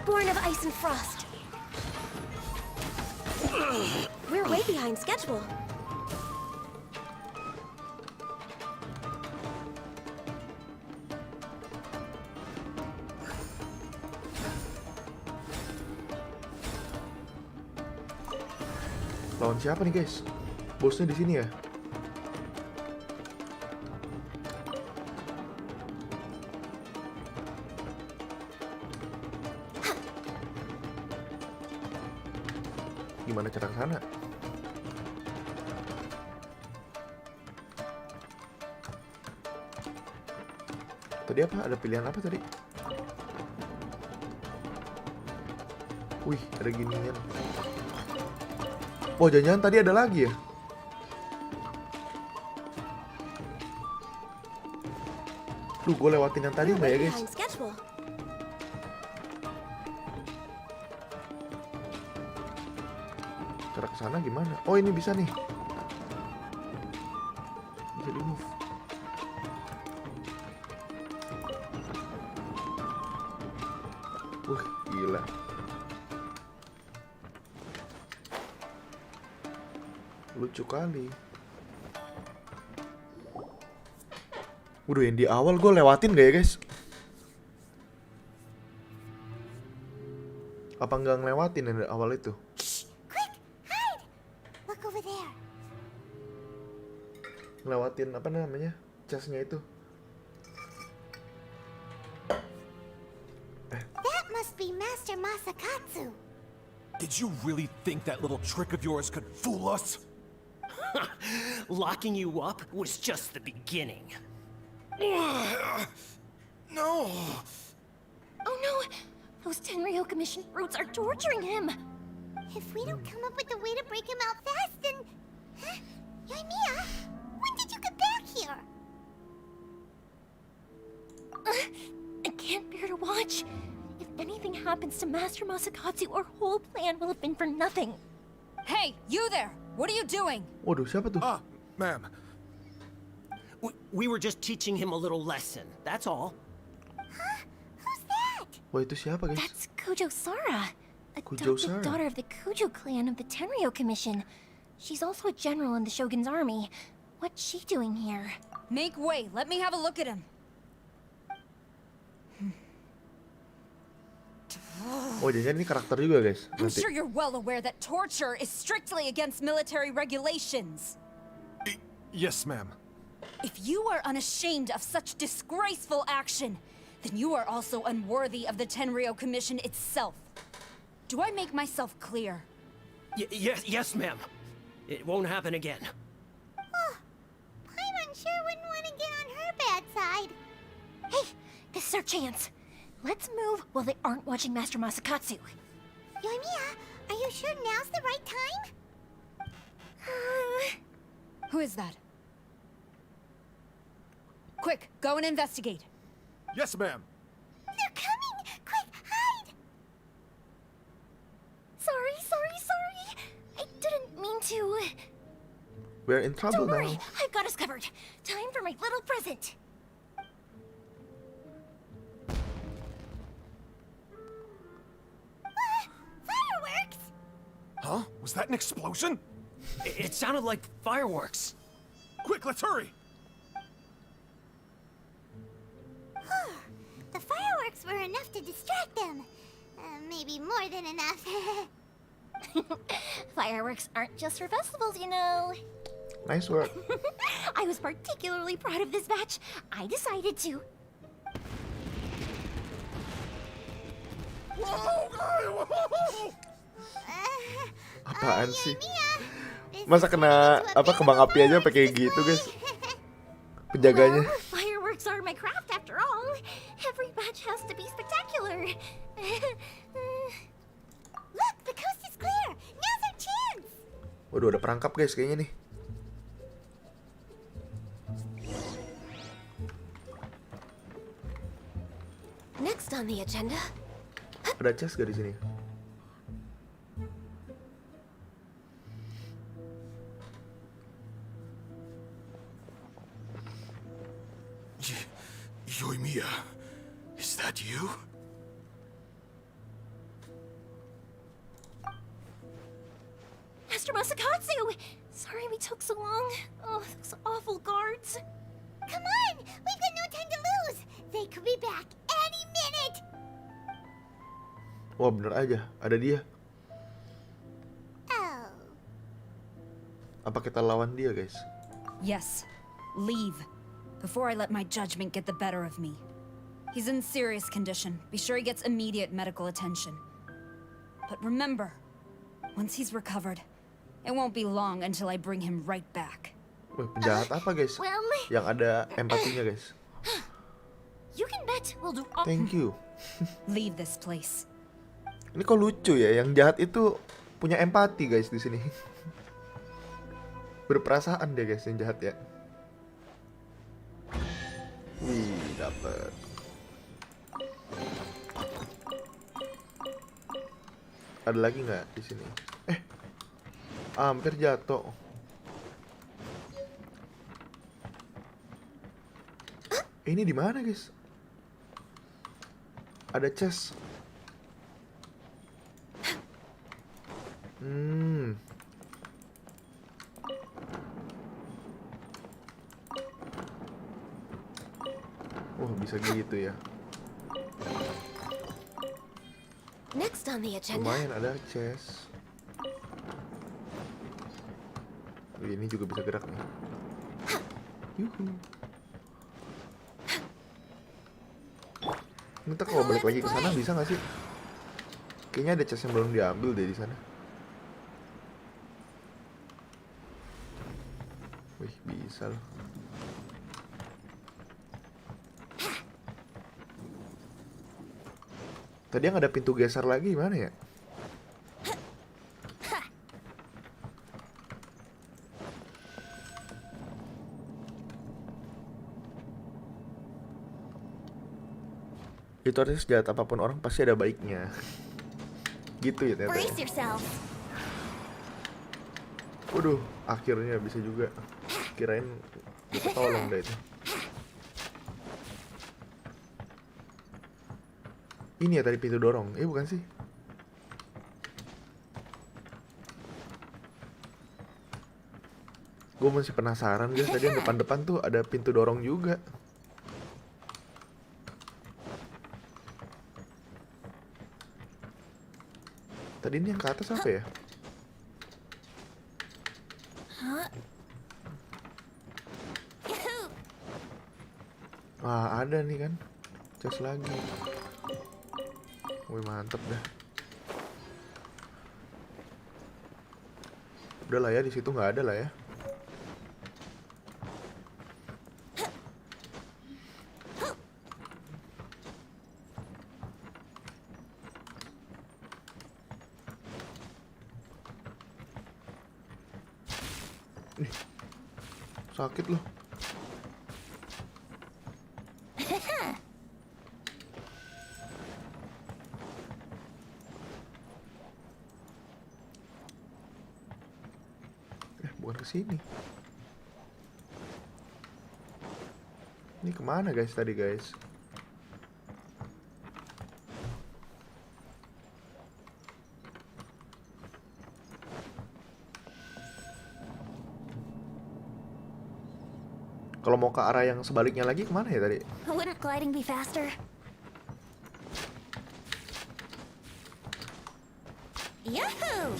Born of ice and frost. We're way behind schedule. Lawan siapa nih guys? Bosnya di sini ya? Gimana cara ke sana? Tadi apa? Ada pilihan apa tadi? Wih, ada ginian. Oh, jangan-jangan tadi ada lagi ya? Duh, gue lewatin yang tadi nggak ya guys? Cara ke sana gimana? Oh, ini bisa nih. Bisa di move. Gila. Lucu kali. Waduh, yang di awal gue lewatin gak ya guys? Apa nggak ngelewatin yang di awal itu? Quick, hide. Look over there. Ngelewatin apa namanya? Chestnya itu. That must be Master Masakatsu. Did you really think that little trick of yours could fool us? Locking you up was just the beginning. No. Oh no! Those Tenryo Commission brutes are torturing him! If we don't come up with a way to break him out fast, then... Huh? Yoimiya, when did you get back here? I can't bear to watch. If anything happens to Master Masakatsu, our whole plan will have been for nothing. Hey, you there! What are you doing? Waduh, siapa tuh? Ma'am. We were just teaching him a little lesson, that's all. Wah, itu siapa, guys? That's Kujo Sara, Kujo adopted Sara. daughter of the Kujo clan of the Tenryo Commission. She's also a general in the Shogun's army. What's she doing here? Make way, let me have a look at him. Oh, jadi ini karakter juga, guys. I'm Nanti. sure you're well aware that torture is strictly against military regulations. Yes, ma'am. If you are unashamed of such disgraceful action, then you are also unworthy of the Tenryo Commission itself. Do I make myself clear? Yes, ma'am. It won't happen again. Paimon sure wouldn't want to get on her bad side. Hey, this is our chance. Let's move while they aren't watching Master Masakatsu. Yoimiya, are you sure now's the right time? Who is that? Quick, go and investigate. Yes, ma'am. They're coming! Quick, hide! Sorry. I didn't mean to. We're in trouble Don't worry, now. I've got us covered. Time for my little present. Fireworks! Huh? Was that an explosion? It sounded like fireworks. Quick, let's hurry! The fireworks were enough to distract them. Maybe more than enough. Fireworks aren't just for festivals, you know. Nice work. I was particularly proud of this batch. I decided to. Apaan sih? Masa kena kembang api aja pakai gitu, guys? Penjaganya. Well, fireworks are my craft after all. Every batch has to be spectacular. Look, the coast is clear. Now's our chance. Waduh, ada perangkap, guys, kayaknya nih. Next on the agenda. Ada chest gak di sini? Yoimiya, is that you? Master Masakatsu! Sorry we took so long. Oh, those awful guards. Come on! We've got no time to lose. They could be back any minute. Wah, bener aja, ada dia. Oh. Apa kita lawan dia, guys? Yes, leave. Before I let my judgment get the better of me. He's in serious condition. Be sure he gets immediate medical attention. But remember, once he's recovered, it won't be long until I bring him right back. Wah, penjahat apa, guys? Well, Yang ada empatinya, guys. you can bet we'll do all. Thank you. Leave this place. Ini kok lucu ya, yang jahat itu punya empati, guys, di sini. Berperasaan dia, guys, yang jahat ya. Wih, dapet. Ada lagi nggak di sini? Hampir jatuh. Ini di mana, guys? Ada chest. Wah, bisa gitu ya. Next on the agenda. Lumayan ada chest. Ini juga bisa gerak nih. Yuhu. Ntar kalau balik lagi ke sana bisa nggak sih? Kayaknya ada chest yang belum diambil deh di sana. Wih, bisa loh. Tadi yang ada pintu geser lagi gimana ya? Itu artinya sejahat apapun orang pasti ada baiknya. Gitu ya ternyata. Brace yourself. Waduh, akhirnya bisa juga. Kirain gue tolong deh itu. Ini ya tadi pintu dorong. Bukan sih? Gue masih penasaran guys, tadi yang depan-depan tuh ada pintu dorong juga. Tadi ini yang ke atas apa ya? Wah, ada nih kan. Cas lagi. Wih, mantep dah. Udah lah ya, di situ nggak ada lah ya. Sakit loh. Bukan ke sini. Ini kemana guys tadi guys? Kalau mau ke arah yang sebaliknya lagi kemana ya tadi? Wouldn't gliding be faster? Yahoo!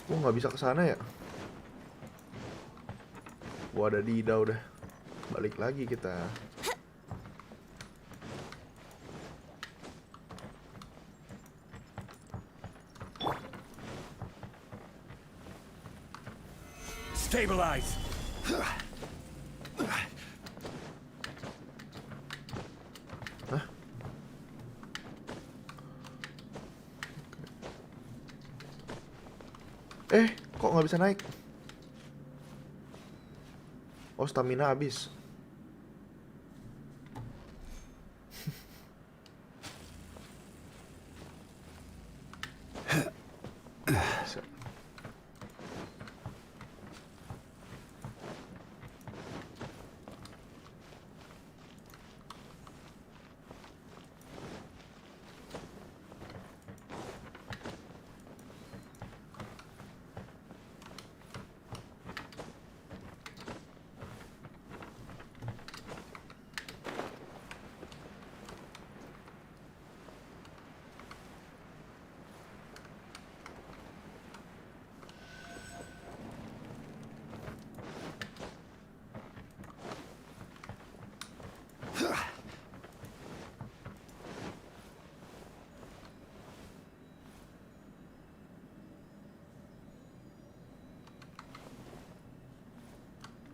Gua nggak bisa ke sana ya? Gua ada di Ida udah. Balik lagi kita. Stabilize! Hah? Kok nggak bisa naik? Oh, stamina habis. Bisa.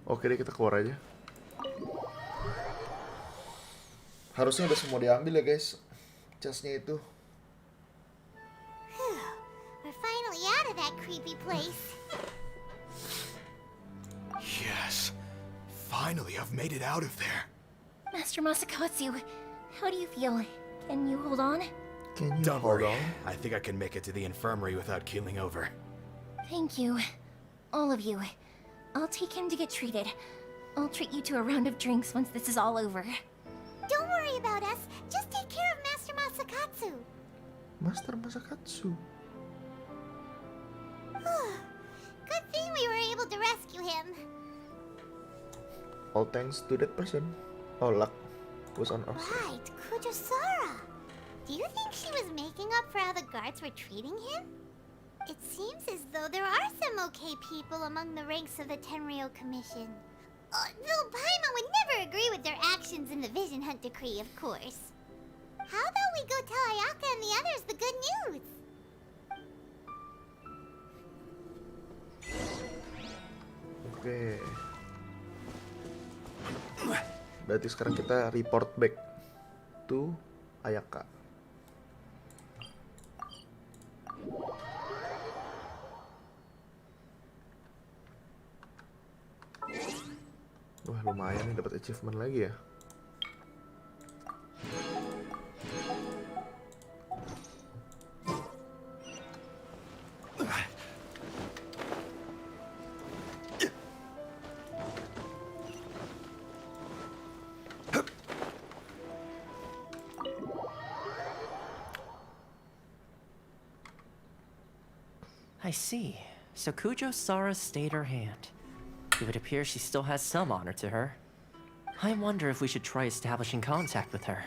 Oke deh, kita keluar aja. Harusnya udah semua diambil ya guys. Chestnya itu. We're finally out of that creepy place. Yes. Finally, I've made it out of there. Master Masakatsu, how do you feel? Can you hold on? Can you Don't hold worry. on? I think I can make it to the infirmary without keeling over. Thank you. All of you. I'll take him to get treated. I'll treat you to a round of drinks once this is all over. Don't worry about us. Just take care of Master Masakatsu. Master Masakatsu. Good thing we were able to rescue him. All thanks to that person. Oh, luck was on us. Right, Kujosara. Do you think she was making up for how the guards were treating him? It seems as though there are some okay people among the ranks of the Tenryou Commission. Though Paimon would never agree with their actions in the Vision Hunt Decree, of course. How about we go tell Ayaka and the others the good news? Oke. Berarti sekarang kita report back to Ayaka. lumayan nih dapat achievement lagi ya. I see. So Kujo Sara stayed her hand. It would appear she still has some honor to her. I wonder if we should try establishing contact with her.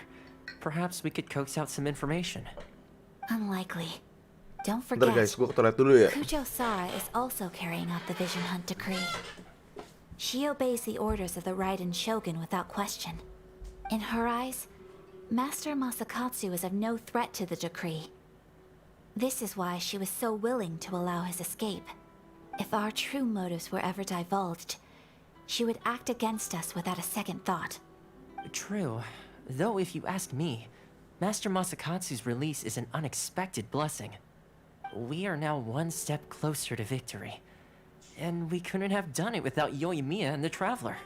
Perhaps we could coax out some information. Unlikely. Don't Bentar forget, guys, gue ke toilet dulu ya. Kujo Sara is also carrying out the Vision Hunt decree. She obeys the orders of the Raiden Shogun without question. In her eyes, Master Masakatsu is of no threat to the decree. This is why she was so willing to allow his escape. If our true motives were ever divulged, she would act against us without a second thought. True. Though if you ask me, Master Masakatsu's release is an unexpected blessing. We are now one step closer to victory. And we couldn't have done it without Yoimiya and the Traveler.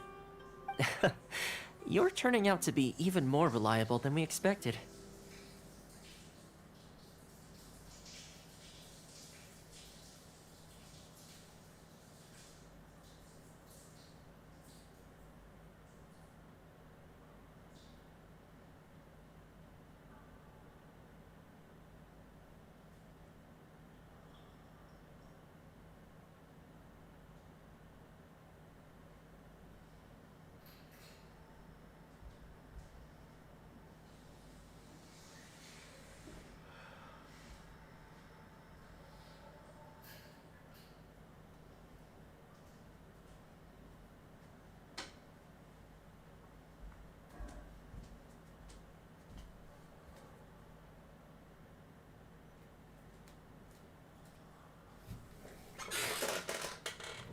You're turning out to be even more reliable than we expected.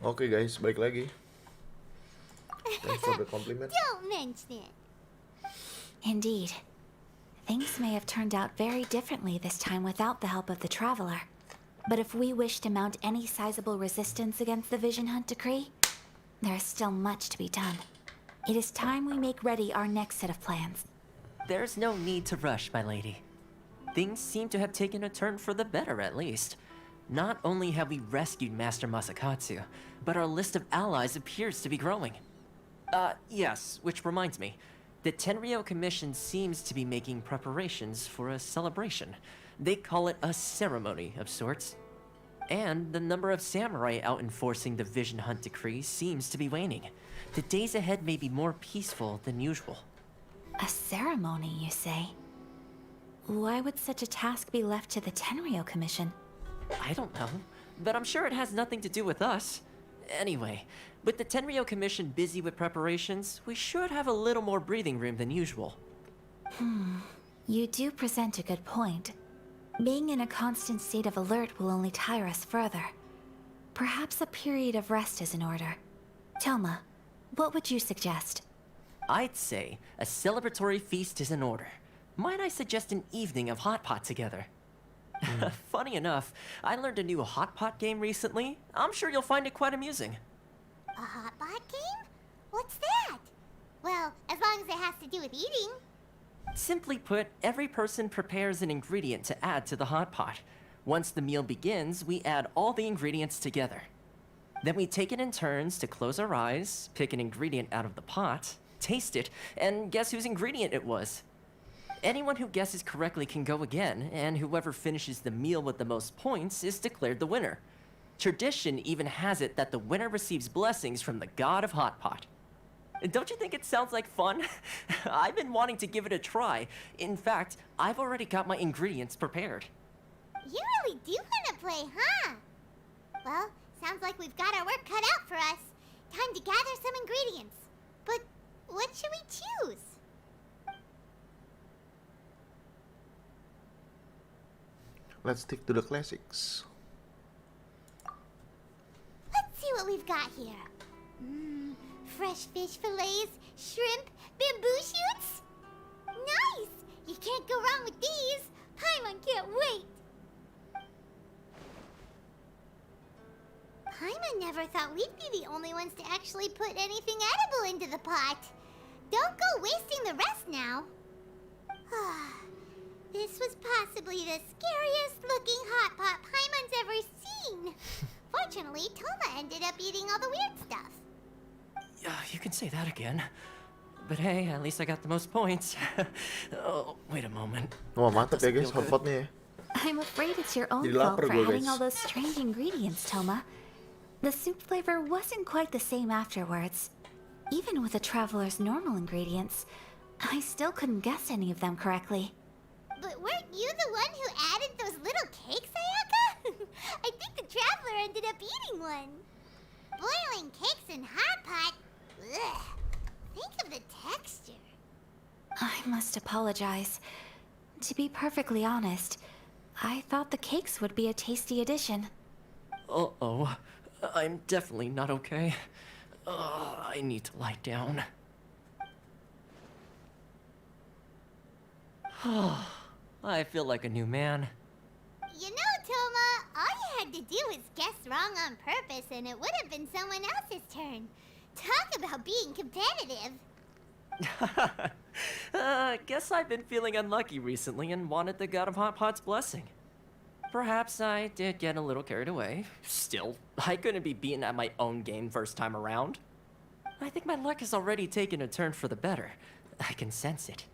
Oke guys, balik lagi. Thanks for the compliment. Don't mention it. Indeed. Things may have turned out very differently this time without the help of the Traveler. But if we wish to mount any sizable resistance against the Vision Hunt decree, there is still much to be done. It is time we make ready our next set of plans. There's no need to rush, my lady. Things seem to have taken a turn for the better, at least. Not only have we rescued Master Masakatsu, but our list of allies appears to be growing. Yes, which reminds me. The Tenryou Commission seems to be making preparations for a celebration. They call it a ceremony of sorts. And the number of samurai out enforcing the Vision Hunt decree seems to be waning. The days ahead may be more peaceful than usual. A ceremony, you say? Why would such a task be left to the Tenryou Commission? I don't know, but I'm sure it has nothing to do with us. Anyway, with the Tenryou Commission busy with preparations, we should have a little more breathing room than usual. You do present a good point. Being in a constant state of alert will only tire us further. Perhaps a period of rest is in order. Toma, what would you suggest? I'd say a celebratory feast is in order. Might I suggest an evening of hot pot together? Funny enough, I learned a new hot pot game recently. I'm sure you'll find it quite amusing. A hot pot game? What's that? Well, as long as it has to do with eating. Simply put, every person prepares an ingredient to add to the hot pot. Once the meal begins, we add all the ingredients together. Then we take it in turns to close our eyes, pick an ingredient out of the pot, taste it, and guess whose ingredient it was. Anyone who guesses correctly can go again, and whoever finishes the meal with the most points is declared the winner. Tradition even has it that the winner receives blessings from the god of hot pot. Don't you think it sounds like fun? I've been wanting to give it a try. In fact, I've already got my ingredients prepared. You really do want to play, huh? Well, sounds like we've got our work cut out for us. Time to gather some ingredients. But what should we choose? Let's stick to the classics. Let's see what we've got here. Fresh fish fillets, shrimp, bamboo shoots. Nice! You can't go wrong with these. Paimon can't wait. Paimon never thought we'd be the only ones to actually put anything edible into the pot. Don't go wasting the rest now. This was possibly the scariest looking hot pot Paimon's ever seen. Fortunately, Toma ended up eating all the weird stuff. Yeah, you can say that again. But hey, at least I got the most points. Oh, wait a moment. Wah, mantap ya Doesn't guys feel good. hotpotnya. I'm afraid it's your own Jadi fault lapar for gua, adding guys. all those strange ingredients, Toma. The soup flavor wasn't quite the same afterwards. Even with the traveler's normal ingredients, I still couldn't guess any of them correctly. But weren't you the one who added those little cakes, Ayaka? I think the traveler ended up eating one. Boiling cakes in hot pot? Ugh. Think of the texture. I must apologize. To be perfectly honest, I thought the cakes would be a tasty addition. Uh-oh. I'm definitely not okay. I need to lie down. I feel like a new man. You know, Toma, all you had to do was guess wrong on purpose and it would have been someone else's turn. Talk about being competitive. Guess I've been feeling unlucky recently and wanted the God of Hot Pot's blessing. Perhaps I did get a little carried away. Still, I couldn't be beaten at my own game first time around. I think my luck has already taken a turn for the better. I can sense it.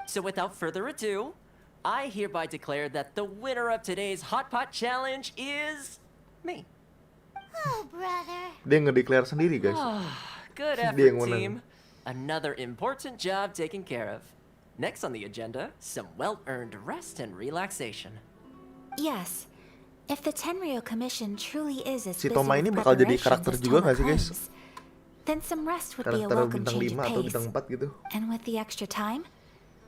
So without further ado, I hereby declare that the winner of today's Hot Pot Challenge is me. Oh, brother. Dia nge-declare sendiri guys. Good Dia effort, yang menang. team. Another important job taken care of. Next on the agenda, some well-earned rest and relaxation. Yes, if the Tenryo Commission truly is as Si busy Toma with ini bakal jadi preparations karakter as juga Toma nggak sih guys? claims, then some rest would be a Karakter welcome bintang change 5 of atau pace. bintang 4 gitu. And with the extra time,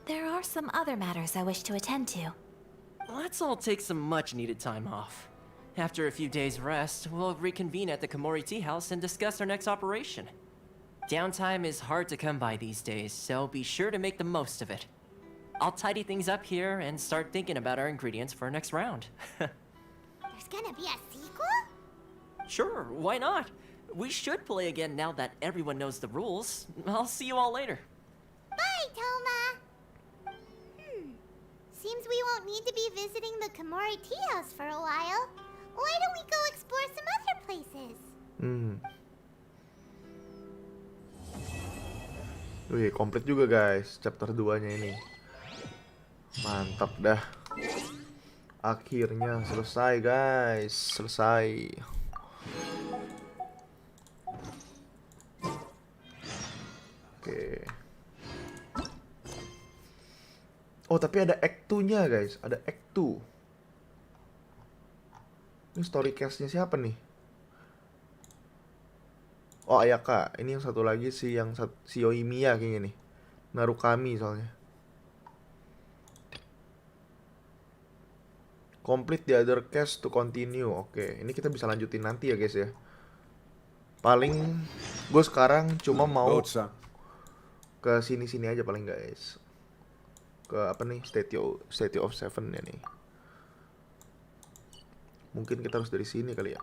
there are some other matters I wish to attend to. Let's all take some much-needed time off. After a few days' rest, we'll reconvene at the Komori Tea House and discuss our next operation. Downtime is hard to come by these days, so be sure to make the most of it. I'll tidy things up here and start thinking about our ingredients for our next round. There's gonna be a sequel? Sure, why not? We should play again now that everyone knows the rules. I'll see you all later. Bye, Toma. Seems we won't need to be visiting the Komori Tea House for a while. Why don't we go explore some other places? Wih, komplit juga guys chapter 2-nya ini. Mantap dah. Akhirnya selesai guys, selesai. Oke. Oh, tapi ada Act 2-nya guys, ada Act 2. Ini story cast-nya siapa nih? Oh, Ayaka. Ini yang satu lagi si Yoimiya kayaknya nih. Narukami soalnya. Complete the other cast to continue. Oke, ini kita bisa lanjutin nanti ya guys ya. Paling gue sekarang cuma mau ke sini-sini aja paling guys. Ke apa nih? Statue of Seven ya nih. Mungkin kita harus dari sini kali ya.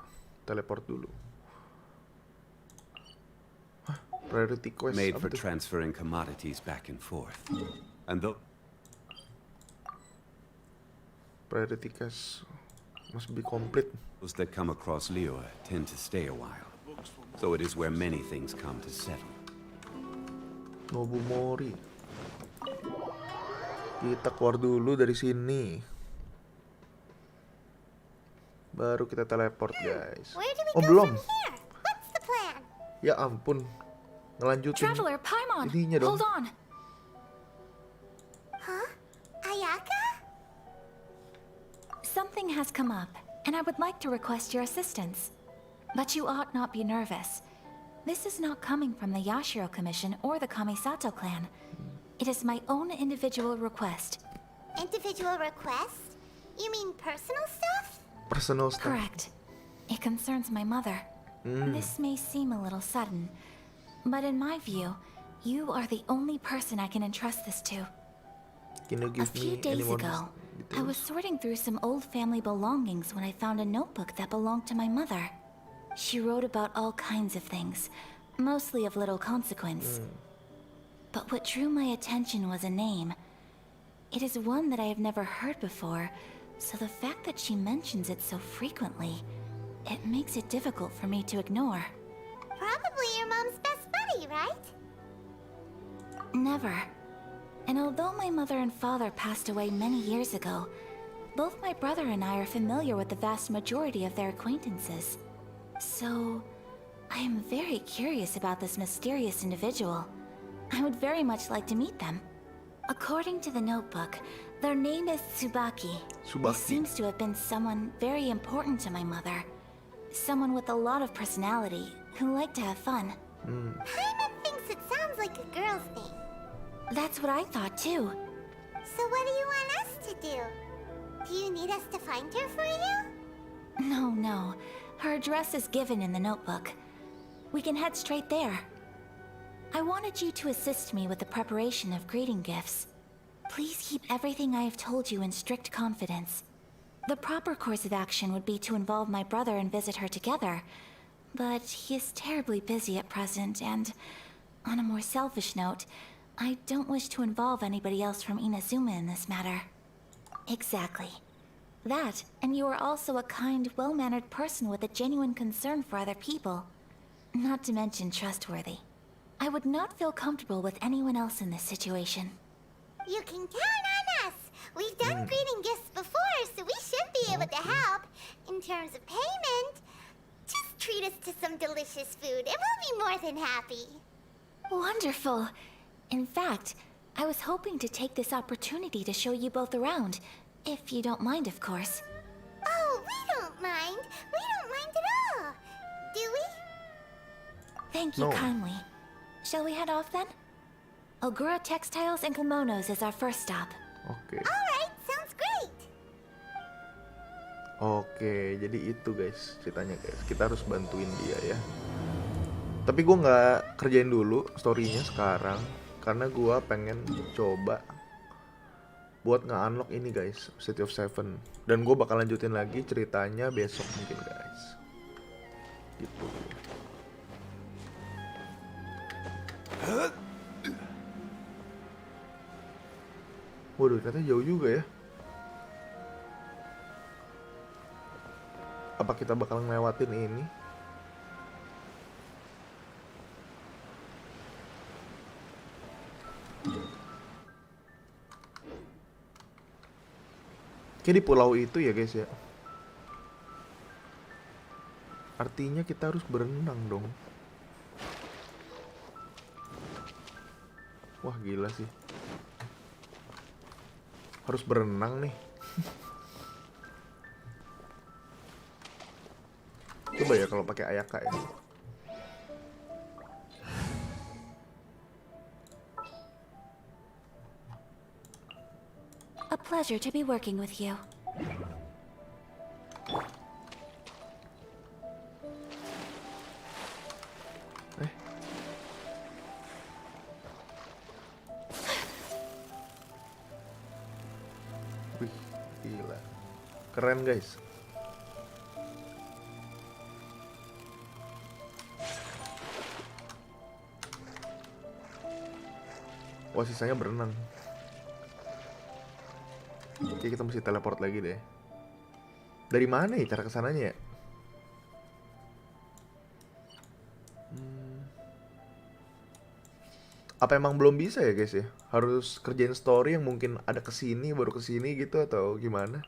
Teleport dulu. Hah, priority quest Made apa for tuh? transferring commodities back and forth. And though Priority quest must be complete. those that come across Liyue tend to stay a while. So it is where many things come to settle. Nobumori. Kita keluar dulu dari sini. Baru kita teleport guys. Where do we Oh go belum. from here? What's the plan? Ya ampun. Ngelanjutin Traveler, Paimon, ininya dong. hold on. Huh? Ayaka? Something has come up, and I would like to request your assistance. But you ought not be nervous. This is not coming from the Yashiro Commission or the Kamisato clan. It is my own individual request. Individual request? You mean personal stuff? Personal stuff. Correct. It concerns my mother. This may seem a little sudden, but in my view, you are the only person I can entrust this to. Can you A give few me any days more ago, I details? was sorting through some old family belongings when I found a notebook that belonged to my mother. She wrote about all kinds of things, mostly of little consequence. But what drew my attention was a name. It is one that I have never heard before, so the fact that she mentions it so frequently, it makes it difficult for me to ignore. Probably your mom's best buddy, right? Never. And although my mother and father passed away many years ago, both my brother and I are familiar with the vast majority of their acquaintances. So, I am very curious about this mysterious individual. I would very much like to meet them. According to the notebook, their name is Tsubaki. This seems to have been someone very important to my mother. Someone with a lot of personality, who liked to have fun. Paimon thinks it sounds like a girl's name. That's what I thought too. So what do you want us to do? Do you need us to find her for you? No. Her address is given in the notebook. We can head straight there. I wanted you to assist me with the preparation of greeting gifts. Please keep everything I have told you in strict confidence. The proper course of action would be to involve my brother and visit her together, but he is terribly busy at present, and on a more selfish note, I don't wish to involve anybody else from Inazuma in this matter. Exactly. That, and you are also a kind, well-mannered person with a genuine concern for other people. Not to mention trustworthy. I would not feel comfortable with anyone else in this situation. You can count on us. We've done greeting gifts before, so we should be able to help. In terms of payment, just treat us to some delicious food and we'll be more than happy. Wonderful. In fact, I was hoping to take this opportunity to show you both around, if you don't mind, of course. Oh, we don't mind. We don't mind at all. Do we? Thank you kindly. Shall we head off then? Ogura Textiles and Kimonos is our first stop. Oke. Alright, sounds great. Oke, jadi itu guys ceritanya guys. Kita harus bantuin dia ya. Tapi gue nggak kerjain dulu storynya sekarang karena gue pengen coba buat nge-unlock ini guys, City of Seven. Dan gue bakal lanjutin lagi ceritanya besok mungkin guys. Gitu. Waduh, ternyata jauh juga ya. Apa kita bakal ngelewatin ini? Kayak di pulau itu ya guys ya. Artinya kita harus berenang dong. Wah gila sih. Harus berenang nih. Coba ya kalau pakai Ayaka ya. A pleasure to be working with you. Wih, gila. Keren guys. Wah, sisanya berenang. Oke, kita mesti teleport lagi deh. Dari mana ya cara kesananya ya? Apa emang belum bisa ya guys ya? Harus kerjain story yang mungkin ada kesini baru kesini gitu atau gimana?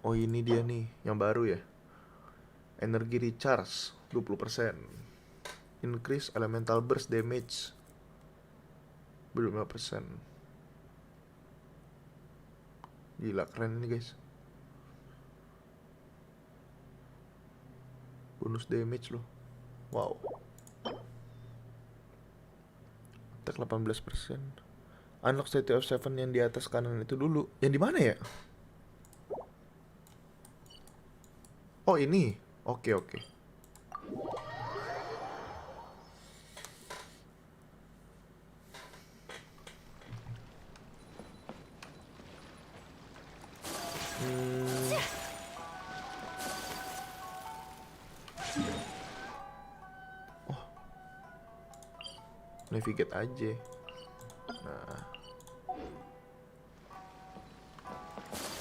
Oh ini dia nih, yang baru ya. Energi recharge 20%. Increase elemental burst damage 25%. Gila keren ini guys. Bonus damage loh. Wow. Attack 18%. Unlock City of Seven yang di atas kanan itu dulu. Yang di mana ya? Oh ini. Oke oke. Oh, navigate aja. Nah,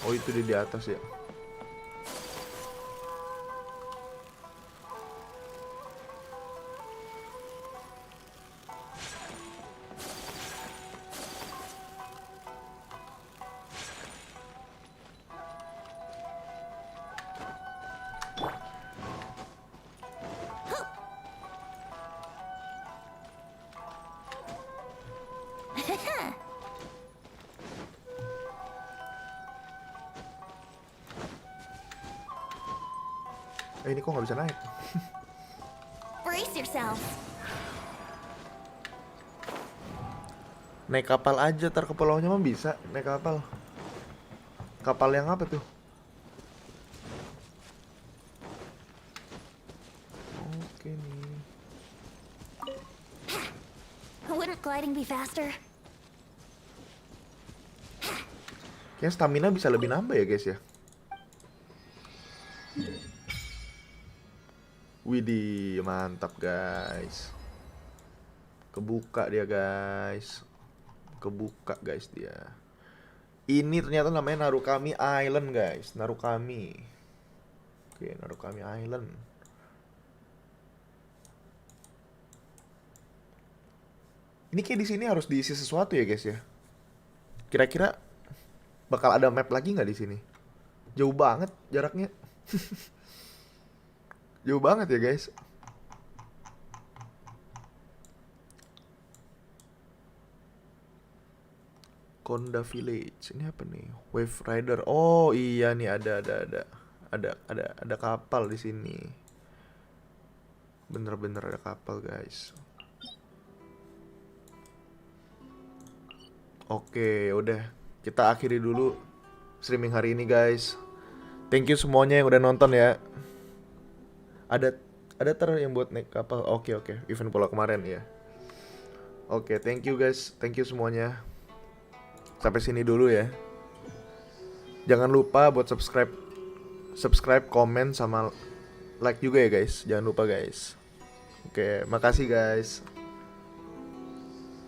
oh itu di atas ya. Ini kok nggak bisa naik? Brace yourself. Naik kapal aja, tar ke pulaunya mah bisa naik kapal. Kapal yang apa tuh? Oke nih. Wouldn't gliding be faster? Kayaknya stamina bisa lebih nambah ya guys ya. Widih, mantap guys. Kebuka dia guys. Kebuka guys dia. Ini ternyata namanya Narukami Island guys. Narukami. Oke, Narukami Island. Ini kayak di sini harus diisi sesuatu ya guys ya. Kira-kira bakal ada map lagi nggak di sini? Jauh banget jaraknya. Jauh banget ya guys. Konda Village. Ini apa nih? Wave Rider. Oh iya nih ada kapal di sini. Bener-bener ada kapal guys. Oke, udah. Kita akhiri dulu streaming hari ini guys. Thank you semuanya yang udah nonton ya. Ada yang buat naik kapal. Oke, event pola kemarin ya. Oke, thank you guys. Thank you semuanya. Sampai sini dulu ya. Jangan lupa buat subscribe, komen sama like juga ya guys. Jangan lupa guys. Oke, makasih guys.